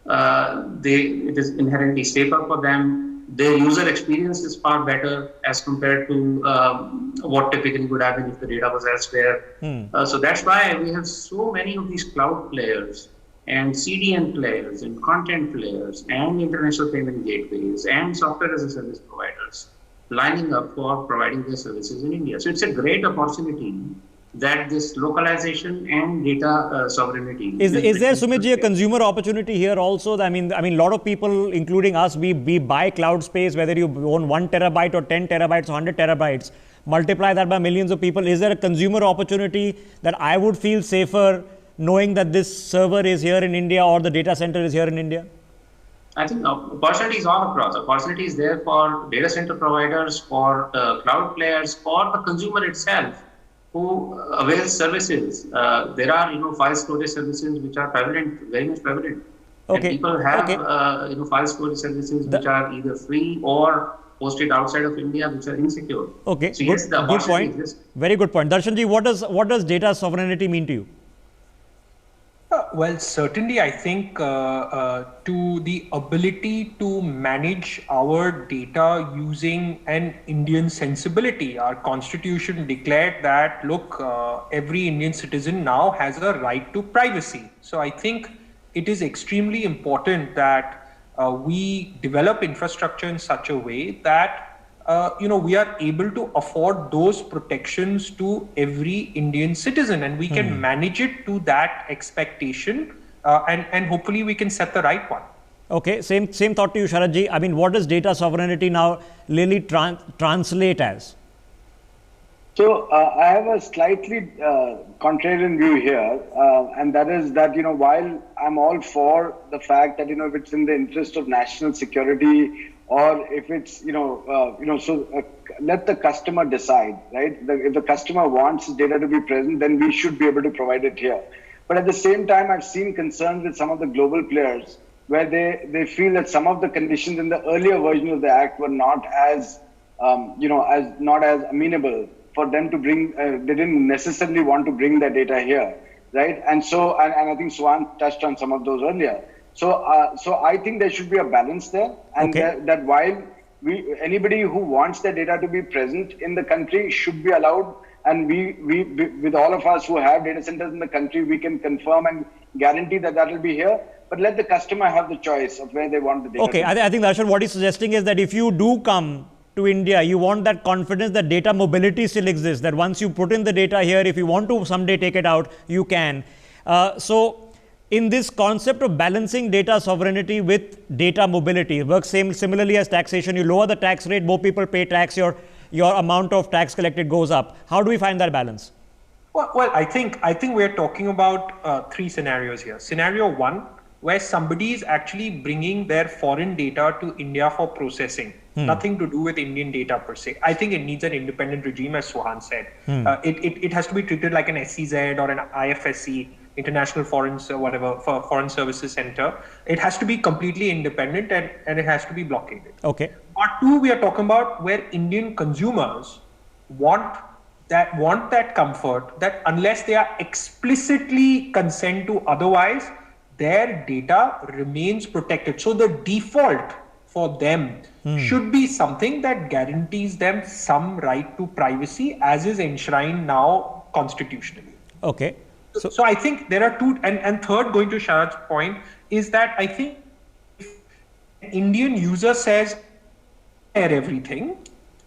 it is inherently safer for them. Their user experience is far better as compared to what typically would happen if the data was elsewhere. So that's why we have so many of these cloud players and CDN players and content players and international payment gateways and software as a service providers lining up for providing their services in India. So it's a great opportunity that this localization and data sovereignty. Is there, Sumitji, a consumer opportunity here also? I mean, a lot of people, including us, we buy cloud space, whether you own 1 terabyte or 10 terabytes or 100 terabytes, multiply that by millions of people. Is there a consumer opportunity that I would feel safer knowing that this server is here in India or the data center is here in India? I think opportunities all across. Opportunities there for data center providers, for cloud players, for the consumer itself who avails services. There are, file storage services which are prevalent, very much prevalent. Okay. And people have, file storage services which are either free or hosted outside of India, which are insecure. Okay. So yes, the good point. exists. Very good point. Darshanji, what does data sovereignty mean to you? Well, certainly, I think to the ability to manage our data using an Indian sensibility. Our constitution declared that, look, every Indian citizen now has a right to privacy. So I think it is extremely important that we develop infrastructure in such a way that we are able to afford those protections to every Indian citizen, and we can manage it to that expectation, and hopefully we can set the right one. Okay, same thought to you, Sharadji. I mean, what does data sovereignty now really translate as? So I have a slightly contrarian view here, and that is that, while I'm all for the fact that, if it's in the interest of national security, or if it's, let the customer decide, right? If the customer wants data to be present, then we should be able to provide it here. But at the same time, I've seen concerns with some of the global players where they feel that some of the conditions in the earlier version of the Act were not as, not as amenable for them to bring, they didn't necessarily want to bring their data here, right? And so, and I think Swan touched on some of those earlier. So I think there should be a balance there, and that while anybody who wants their data to be present in the country should be allowed, and we with all of us who have data centers in the country, we can confirm and guarantee that will be here. But let the customer have the choice of where they want the data. Okay, I think Darshan, what he's suggesting is that if you do come to India, you want that confidence that data mobility still exists, that once you put in the data here, if you want to someday take it out, you can. So in this concept of balancing data sovereignty with data mobility, it works similarly as taxation. You lower the tax rate, more people pay tax, your amount of tax collected goes up. How do we find that balance? Well, I think we're talking about three scenarios here. Scenario one, where somebody is actually bringing their foreign data to India for processing. Nothing to do with Indian data per se. I think it needs an independent regime, as Suhan said. It has to be treated like an SEZ or an IFSC, International Foreign Services Center. It has to be completely independent and it has to be blockaded. Okay. Part two, we are talking about where Indian consumers want that comfort that unless they are explicitly consent to otherwise, their data remains protected. So the default for them should be something that guarantees them some right to privacy, as is enshrined now constitutionally. Okay. So I think there are two, and third, going to Sharad's point, is that I think if an Indian user says everything,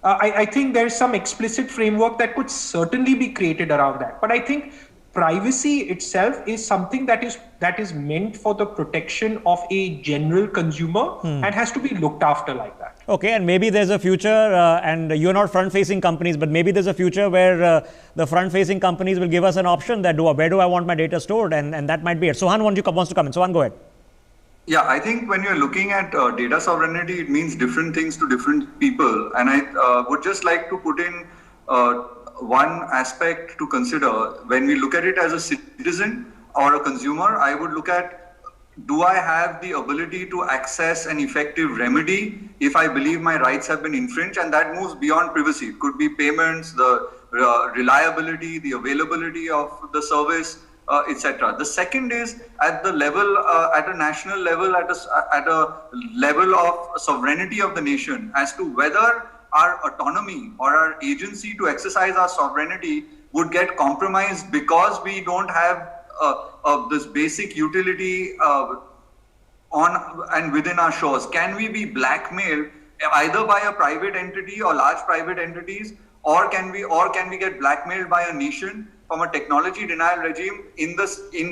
I think there is some explicit framework that could certainly be created around that. But I think privacy itself is something that is meant for the protection of a general consumer and has to be looked after like that. Okay, and maybe there's a future, and you're not front-facing companies, but maybe there's a future where the front-facing companies will give us an option that where do I want my data stored, and that might be it. Sohan wants to come in. Sohan, go ahead. Yeah, I think when you're looking at data sovereignty, it means different things to different people. And I would just like to put in one aspect to consider. When we look at it as a citizen or a consumer, I would look at, do I have the ability to access an effective remedy if I believe my rights have been infringed? And that moves beyond privacy. It could be payments, the reliability, the availability of the service, etc. The second is at the level, at a national level, at a level of sovereignty of the nation, as to whether our autonomy or our agency to exercise our sovereignty would get compromised because we don't have this basic utility on and within our shores. Can we be blackmailed either by a private entity or large private entities, or can we get blackmailed by a nation from a technology denial regime in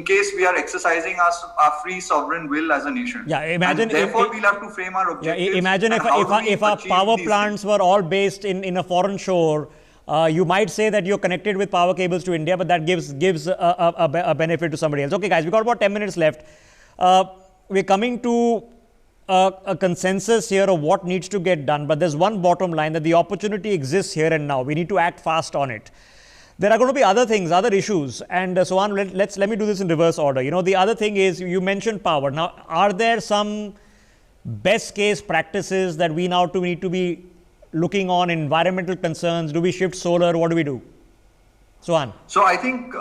case we are exercising our free sovereign will as a nation? Yeah, imagine. And therefore, we'll have to frame our objectives. Yeah, imagine if our power plants were all based in a foreign shore. You might say that you're connected with power cables to India, but that gives a benefit to somebody else. Okay, guys, we've got about 10 minutes left. We're coming to a consensus here of what needs to get done, but there's one bottom line, that the opportunity exists here and now. We need to act fast on it. There are going to be other things, other issues, and Sohan, let me do this in reverse order. You know, the other thing is, you mentioned power. Now, are there some best case practices that we now need to be looking on? Environmental concerns? Do we shift solar? What do we do? Sohan. So I think,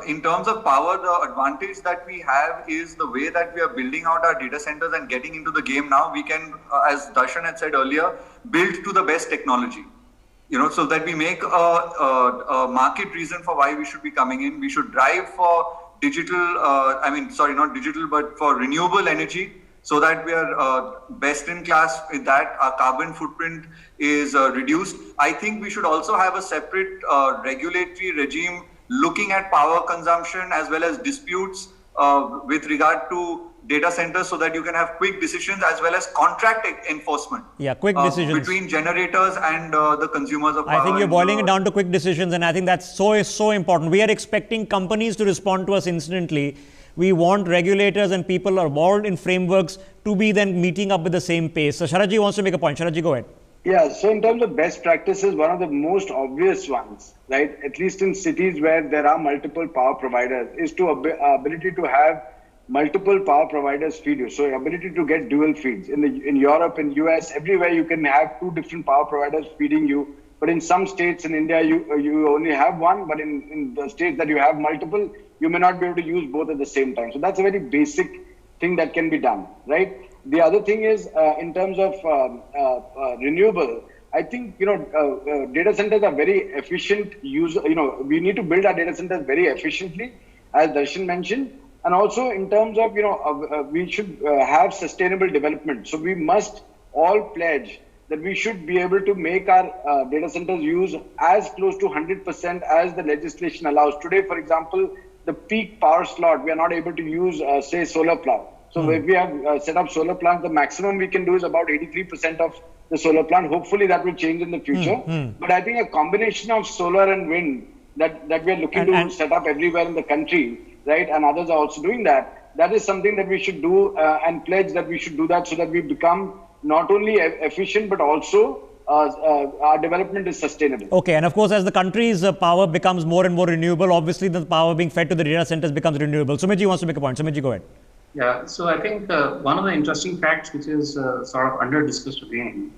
in terms of power, the advantage that we have is the way that we are building out our data centers and getting into the game now. We can, as Darshan had said earlier, build to the best technology. You know, so that we make a market reason for why we should be coming in. We should drive for digital, not digital, but for renewable energy, so that we are best in class with that. Our carbon footprint is reduced. I think we should also have a separate regulatory regime looking at power consumption as well as disputes with regard to data centers, so that you can have quick decisions as well as contract enforcement. Yeah, quick decisions between generators and the consumers of power. I think you're boiling it down to quick decisions, and I think that's so important. We are expecting companies to respond to us instantly. We want regulators and people involved in frameworks to be then meeting up with the same pace. So Sharadji wants to make a point. Sharadji, go ahead. Yeah, so in terms of best practices, one of the most obvious ones, right, at least in cities where there are multiple power providers, is to ability to have multiple power providers feed you. So ability to get dual feeds. In Europe, in US, everywhere you can have two different power providers feeding you. But in some states in India, you only have one. But in the states that you have multiple, you may not be able to use both at the same time. So that's a very basic thing that can be done, right? The other thing is in terms of renewable, I think, data centers are very efficient use. We need to build our data centers very efficiently, as Darshan mentioned. And also in terms of, we should have sustainable development. So we must all pledge that we should be able to make our data centers use as close to 100% as the legislation allows. Today, for example, the peak power slot, we are not able to use, say, solar plant. So if we have set up solar plants, the maximum we can do is about 83% of the solar plant. Hopefully that will change in the future. But I think a combination of solar and wind that we are looking to set up everywhere in the country, right? And others are also doing that. That is something that we should do and pledge that we should do that so that we become not only efficient, but also our development is sustainable. Okay, and of course, as the country's power becomes more and more renewable, obviously the power being fed to the data centers becomes renewable. Sumit wants to make a point. Sumit, go ahead. Yeah, so I think one of the interesting facts which is sort of under discussed again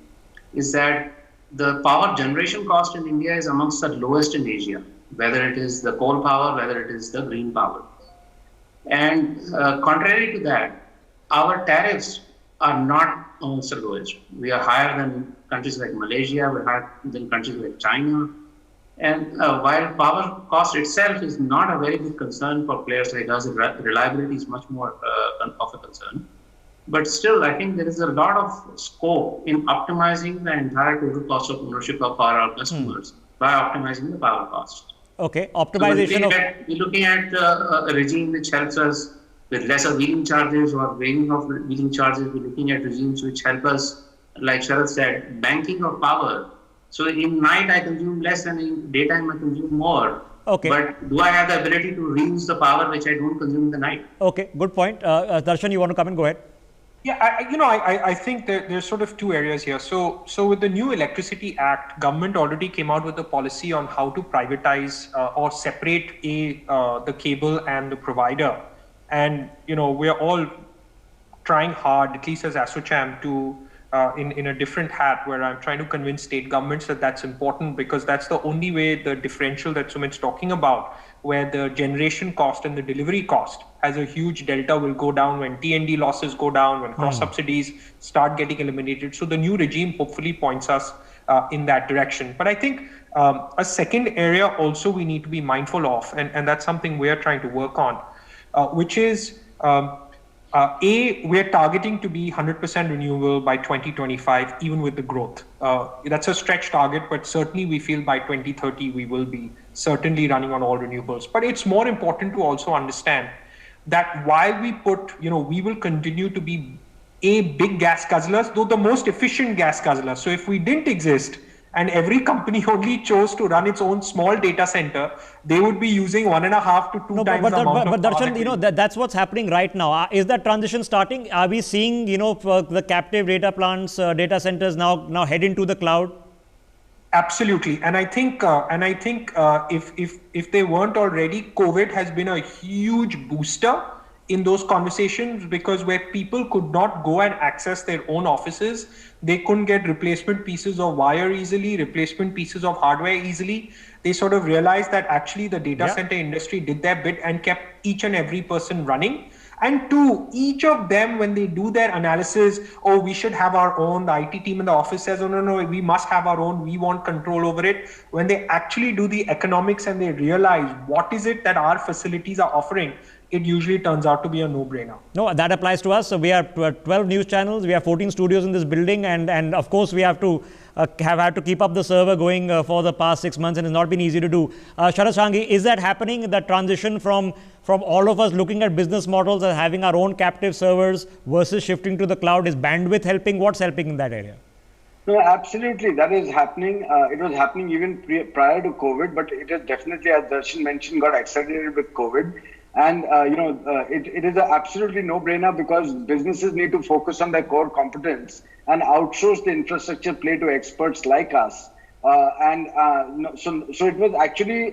is that the power generation cost in India is amongst the lowest in Asia, whether it is the coal power, whether it is the green power. And contrary to that, our tariffs are not amongst the lowest. We are higher than countries like Malaysia, we're higher than countries like China. And while power cost itself is not a very big concern for players like us, reliability is much more of a concern. But still, I think there is a lot of scope in optimizing the entire total cost of ownership of our customers by optimizing the power cost. Okay, optimization we're looking at a regime which helps us with lesser wheeling charges or waiving of wheeling charges. We're looking at regimes which help us, like Sharad said, banking of power. So in night I consume less and in daytime I consume more. Okay. But do I have the ability to reuse the power which I don't consume in the night? Okay, good point. Darshan, you want to come in? Go ahead. Yeah, I think there's sort of two areas here. So with the new Electricity Act, government already came out with a policy on how to privatize or separate the cable and the provider. And, we're all trying hard, at least as ASSOCHAM, to in a different hat where I'm trying to convince state governments that that's important, because that's the only way the differential that Sumit's talking about, where the generation cost and the delivery cost has a huge delta, will go down when T&D losses go down, when cross subsidies start getting eliminated. So the new regime hopefully points us in that direction. But I think a second area also we need to be mindful of, and that's something we're trying to work on, which is we're targeting to be 100% renewable by 2025, even with the growth. That's a stretch target, but certainly we feel by 2030 we will be certainly running on all renewables. But it's more important to also understand that while we we will continue to be a big gas guzzlers, though the most efficient gas guzzlers. So if we didn't exist, and every company only chose to run its own small data center, they would be using 1.5 to 2 times the amount of power. But Darshan, that's what's happening right now. Is that transition starting? Are we seeing, the captive data plants, data centers now head into the cloud? Absolutely, and I think if they weren't already, COVID has been a huge booster in those conversations, because where people could not go and access their own offices, they couldn't get replacement pieces of wire easily, replacement pieces of hardware easily. They sort of realized that actually the data center industry did their bit and kept each and every person running. And two, each of them, when they do their analysis, we should have our own, the IT team in the office says, no, we must have our own, we want control over it. When they actually do the economics and they realize what is it that our facilities are offering, it usually turns out to be a no-brainer. No, that applies to us. So we have 12 news channels, we have 14 studios in this building, and of course we have to have had to keep up the server going for the past 6 months, and it's not been easy to do. Sharad Sanghi, is that happening, that transition from all of us looking at business models and having our own captive servers versus shifting to the cloud? Is bandwidth helping? What's helping in that area? No, absolutely. That is happening. It was happening even prior to COVID, but it has definitely, as Darshan mentioned, got accelerated with COVID. And, it is an absolutely no-brainer, because businesses need to focus on their core competence and outsource the infrastructure play to experts like us. So it was actually,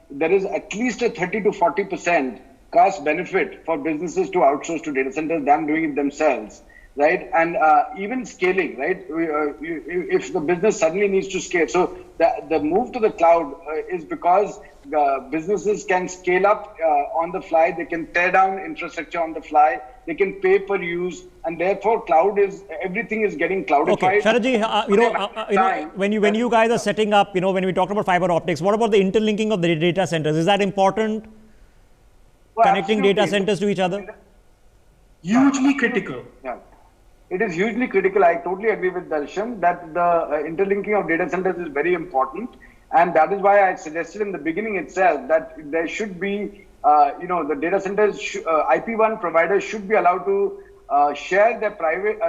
there is at least a 30 to 40% cost benefit for businesses to outsource to data centers than doing it themselves. Right. And even scaling, right? If the business suddenly needs to scale. So the move to the cloud is because businesses can scale up on the fly. They can tear down infrastructure on the fly. They can pay per use. And therefore, everything is getting cloudified. Okay, Sharadji, when you guys are setting up, when we talk about fiber optics, what about the interlinking of the data centers? Is that important? Well, connecting data centers to each other? Hugely critical. Yeah. it is hugely critical. I totally agree with Darshan that the interlinking of data centers is very important. And that is why I suggested in the beginning itself that there should be, the data centers, IP1 providers should be allowed to share their private,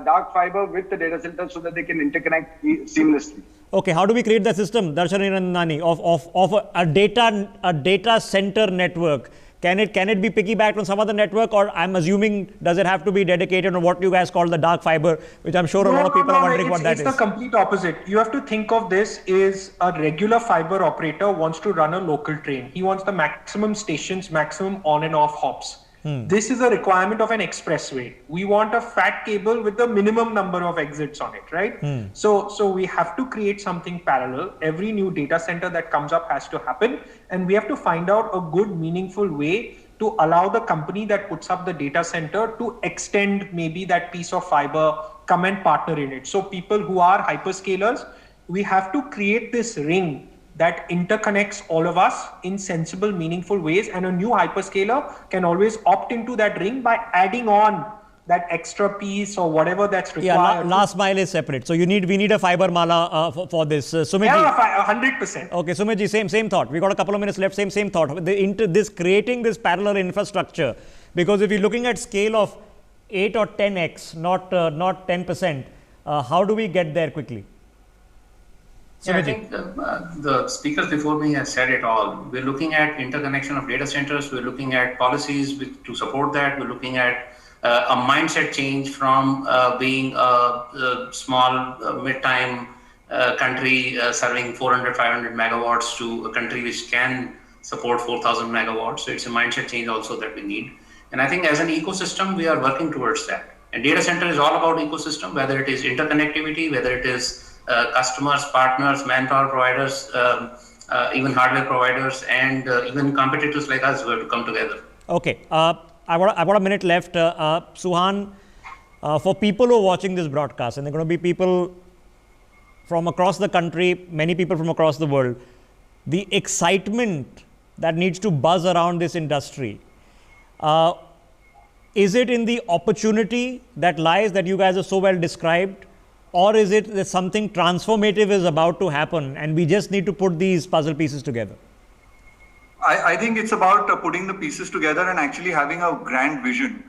dark fiber with the data center so that they can interconnect seamlessly. Okay, how do we create the system, Darshan Hiranandani, of a data center network? Can it be piggybacked on some other network, or I'm assuming does it have to be dedicated on what you guys call the dark fiber, which I'm sure a lot of people are wondering what that is. It's the complete opposite. You have to think of this as a regular fiber operator wants to run a local train. He wants the maximum stations, maximum on and off hops. This is a requirement of an expressway. We want a fat cable with the minimum number of exits on it, right? So we have to create something parallel. Every new data center that comes up has to happen. And we have to find out a good, meaningful way to allow the company that puts up the data center to extend maybe that piece of fiber, come and partner in it. So people who are hyperscalers, we have to create this ring that interconnects all of us in sensible, meaningful ways. And a new hyperscaler can always opt into that ring by adding on that extra piece or whatever that's required. Yeah, last mile is separate. So we need a fiber mala for this. Sumit ji. Yeah, 100%. Okay, Sumit ji, same thought. We got a couple of minutes left. Same thought. Creating this parallel infrastructure, because if you're looking at scale of 8 or 10x, not 10%, how do we get there quickly? Yeah, I think the speakers before me have said it all. We're looking at interconnection of data centers. We're looking at policies to support that. We're looking at a mindset change from being a small, mid-time country serving 400, 500 megawatts to a country which can support 4,000 megawatts. So it's a mindset change also that we need. And I think as an ecosystem, we are working towards that. And data center is all about ecosystem, whether it is interconnectivity, whether it is customers, partners, manpower providers, even hardware providers, and even competitors like us were to come together. Okay, I've got a minute left. Suhan, for people who are watching this broadcast, and they're going to be people from across the country, many people from across the world, the excitement that needs to buzz around this industry, is it in the opportunity that lies that you guys have so well described? Or is it that something transformative is about to happen and we just need to put these puzzle pieces together? I think it's about putting the pieces together and actually having a grand vision.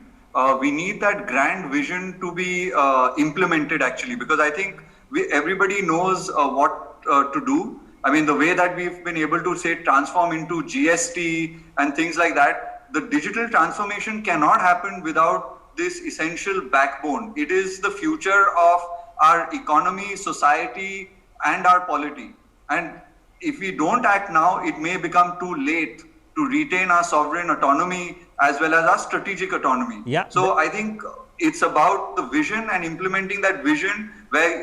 We need that grand vision to be implemented actually, because I think everybody knows what to do. I mean, the way that we've been able to say transform into GST and things like that, the digital transformation cannot happen without this essential backbone. It is the future of our economy, society, and our polity. And if we don't act now, it may become too late to retain our sovereign autonomy as well as our strategic autonomy. Yeah. So I think it's about the vision and implementing that vision where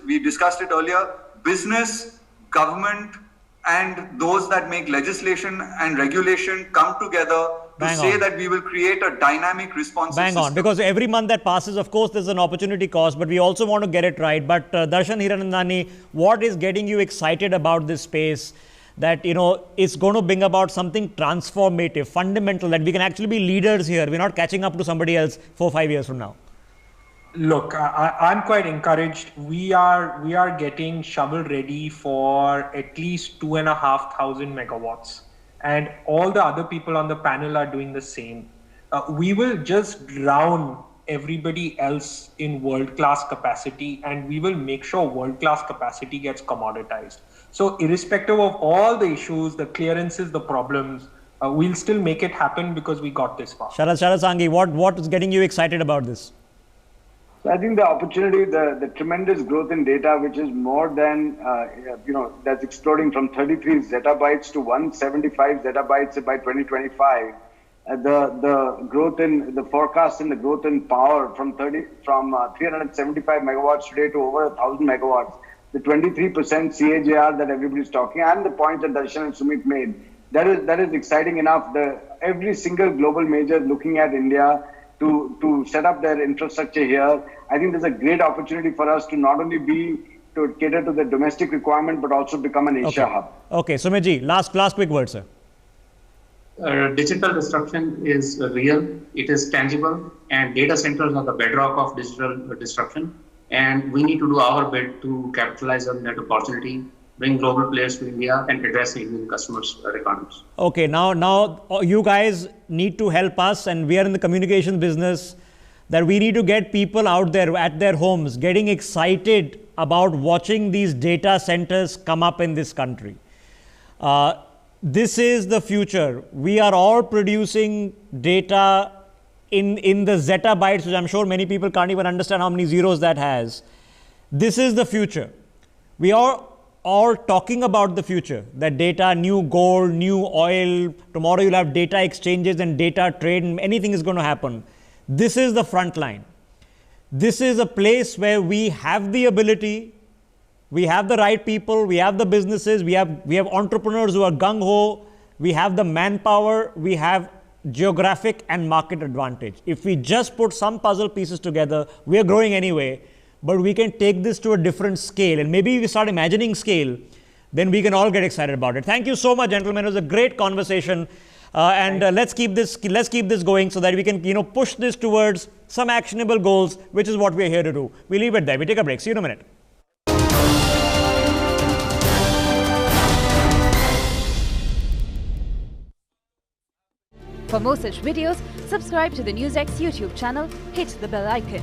we discussed it earlier, business, government, and those that make legislation and regulation come together to say that we will create a dynamic response system. Bang on, because every month that passes, of course, there's an opportunity cost, but we also want to get it right. But Darshan Hiranandani, what is getting you excited about this space that, it's going to bring about something transformative, fundamental, that we can actually be leaders here? We're not catching up to somebody else 4 or 5 years from now. Look, I'm quite encouraged. We are getting shovel ready for at least 2,500 megawatts. And all the other people on the panel are doing the same. We will just drown everybody else in world-class capacity, and we will make sure world-class capacity gets commoditized. So irrespective of all the issues, the clearances, the problems, we'll still make it happen because we got this far. Sharad Sanghi, what is getting you excited about this? So I think the opportunity, the tremendous growth in data, which is more than, that's exploding from 33 zettabytes to 175 zettabytes by 2025. The growth in the forecast and the growth in power from 375 megawatts today to over 1,000 megawatts. The 23% CAGR that everybody's talking, and the point that Darshan and Sumit made, that is exciting enough. Every single global major looking at India to set up their infrastructure here. I think there's a great opportunity for us to not only to cater to the domestic requirement, but also become an Asia hub. Okay, Sumit ji, last quick word, sir. digital disruption is real, it is tangible, and data centers are the bedrock of digital disruption. And we need to do our bit to capitalize on that opportunity, bring global players to India, and address the Indian customers' requirements. Okay, now you guys need to help us, and we are in the communications business, that we need to get people out there at their homes getting excited about watching these data centers come up in this country. This is the future. We are all producing data in the zettabytes, which I'm sure many people can't even understand how many zeros that has. This is the future. We are all talking about the future, that data, new gold, new oil, tomorrow you'll have data exchanges and data trade, and anything is going to happen. This is the front line. This is a place where we have the ability, we have the right people, we have the businesses, we have entrepreneurs who are gung-ho, we have the manpower, we have geographic and market advantage. If we just put some puzzle pieces together, we are growing anyway, but we can take this to a different scale. And maybe if we start imagining scale, then we can all get excited about it. Thank you so much, gentlemen. It was a great conversation. Let's keep this going so that we can, push this towards some actionable goals, which is what we are here to do. We leave it there. We take a break. See you in a minute. For more such videos, subscribe to the NewsX YouTube channel, hit the bell icon.